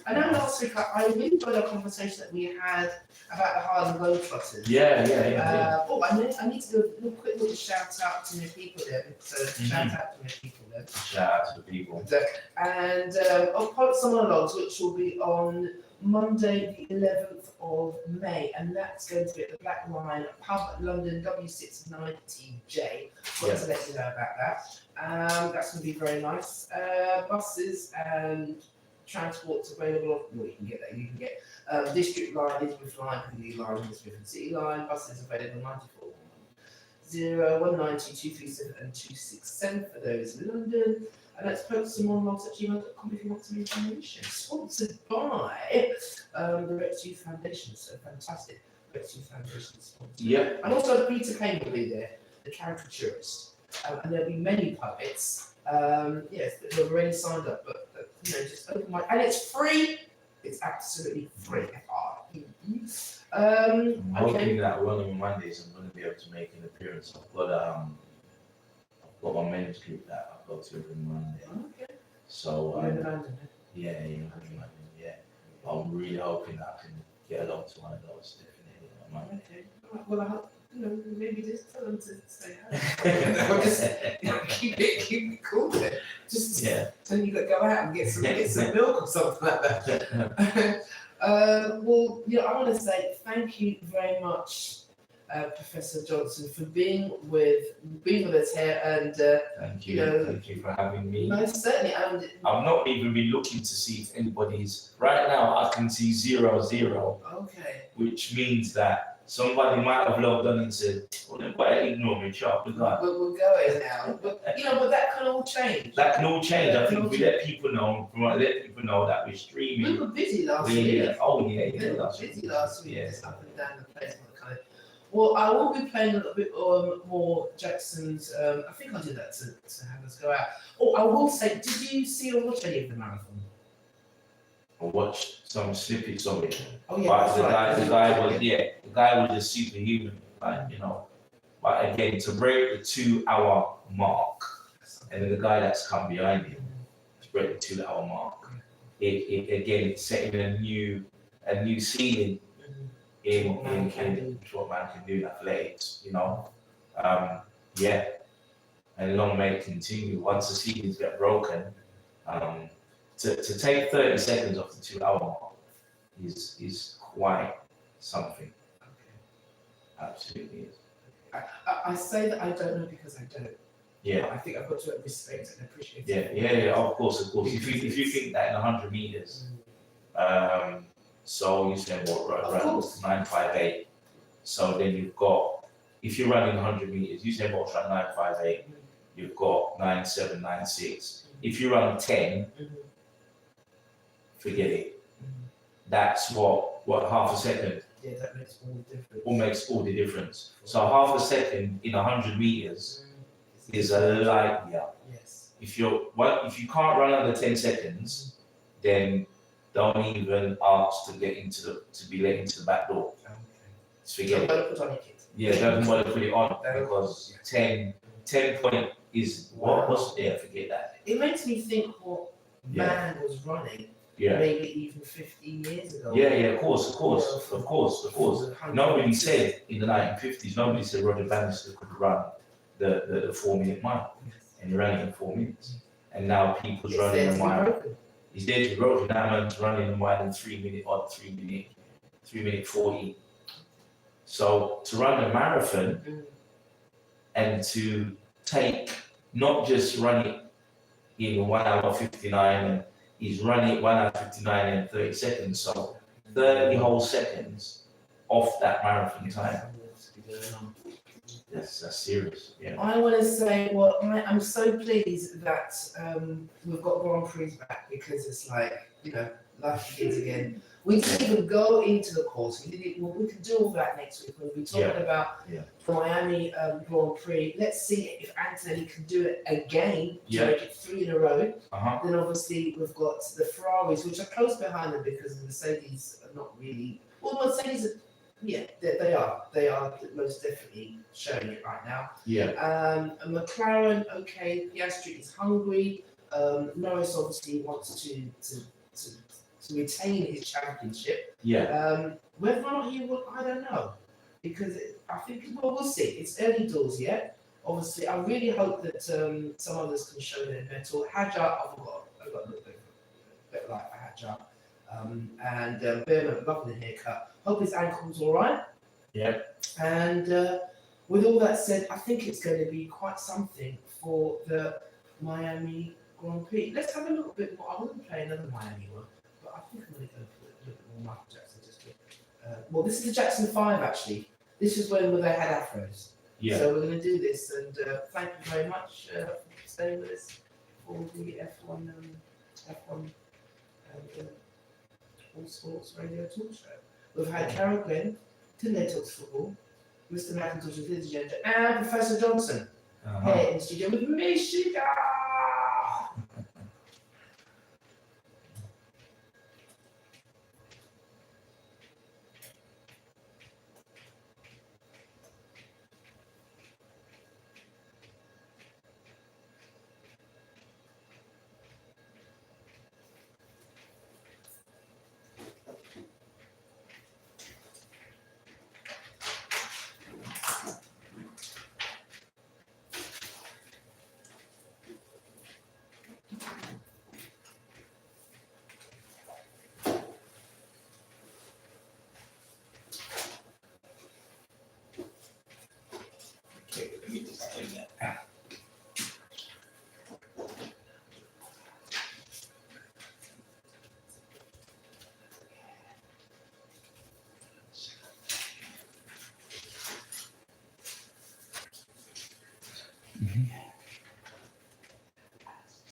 I know last week I really enjoyed our conversation that we had about the Harlem Globetrotters. Yeah. I need to do a quick little shout out to my people there. So shout out to my people there. Shout out to the people. And I'll put some monologues which will be on Monday the 11th of May, and that's going to be at the Black Lion Pub, London, W690J. Want to let you know about that. That's going to be very nice. Buses and transport's available. Well, you can get that. You can get District Line, Elizabeth Line, Piccadilly Line, Elizabeth and City Line. Buses available 94 192 237 and 267 for those in London. And let's post some more logs at gmail.com if you want some information. Sponsored by the Rex Youth Foundation. So fantastic. Rex Youth Foundation sponsor. Yep. And also Peter Payne will be there, the caricaturist. And there'll be many puppets. Yes, they've already signed up, but just open my. And it's free. It's absolutely free. I'm hoping that one of Mondays I'm going to be able to make an appearance. I've got my men's group that I go to every Monday. Okay. So You're in London, yeah. I'm really hoping that I can get along to one of those definitely on Monday. Okay. Well, I hope maybe just tell them to say hi. Keep it cool there. Just tell you to go out and get some milk or something like that. I want to say thank you very much, Professor Johnson, for being with us here, and thank you for having me. No, certainly. I've not even been looking to see if anybody's. Right now, I can see 0-0. Okay. Which means that somebody might have logged on and said, "Well, then why ignore me, chap?" We're going now, but that can all change. That can all change. I think we let people know that we're streaming. We were busy last week. We were busy last week. Yeah. Just up and down the place. Well, I will be playing a little bit more Jackson's. I think I'll do that to have us go out. Oh, I will say, did you see or watch any of the marathon? I watched some snippets of it. Oh yeah, but the guy was a superhuman, But again, to break the 2-hour mark, and then the guy that's come behind him to break the 2-hour mark, it's setting a new ceiling in what man can do in athletics, and long may it continue. Once the ceilings get broken, to take 30 seconds off the 2-hour mark is quite something. Absolutely is. I say that I don't know because I don't. Yeah. I think I've got to respect and appreciate it. Yeah, of course. If you think that in 100 meters, so you say what, right, 958. So then you've got if you're running 100 meters, you say box run 9.58, you've got 9.7, 9.6. If you run 10, forget it. That's what half a second. Yeah, that makes all the difference. What makes all the difference. So half a second in 100 meters is a light year. Yes. If you can't run under 10 seconds, then don't even ask to be let into the back door. Okay. Just forget it. Don't put on your kit. Yeah, don't want to put it on because 10 point is what's there. Forget that. It makes me think what Yeah. man was running Yeah. maybe even 15 years ago. Yeah, of course. Nobody said in the 1950s, nobody said Roger Bannister could run the 4-minute mile, and he ran it in 4 minutes. And now people's It's running there the to be mile. broken. He's there to be broken. Now man's running the mile in 3 minute 40. So to run a marathon and to take, not just run it in 1 hour 59, and he's running it 1 hour 59 and 30 seconds, so 30 whole seconds off that marathon time. That's serious. Yeah. I want to say, well, I'm so pleased that we've got Grand Prix back, because it's like, life begins again. We didn't even go into the course. We can do all that next week. We'll be talking about the Miami Grand Prix. Let's see if Anthony can do it again to make it 3 in a row. Then obviously we've got the Ferraris, which are close behind them because the Mercedes are not really. Well, Mercedes are. Yeah, they are. They are most definitely showing it right now. Yeah. McLaren, okay. Piastri is hungry. Norris obviously wants to retain his championship. Yeah. Whether or not he will, I don't know, because I think we'll see. It's early doors yet. Obviously, I really hope that some others can show their mettle. Hadjar, I've got a little bit like Hadjar. And Behrman, loving the haircut. Hope his ankle's all right. Yeah. And with all that said, I think it's going to be quite something for the Miami Grand Prix. Let's have a little bit more. I wouldn't play another Miami one, but I think I'm going to go for a little bit more Michael Jackson. Well, this is the Jackson 5 actually. This is when they had afros. Yeah. So we're going to do this, and thank you very much for staying with us for the F1 All Sports Radio Talk Show. We've had Carol Glenn, Tunde Talks Football, Mr. McIntosh with his agenda, and Professor Johnson here in studio with me, Sheda.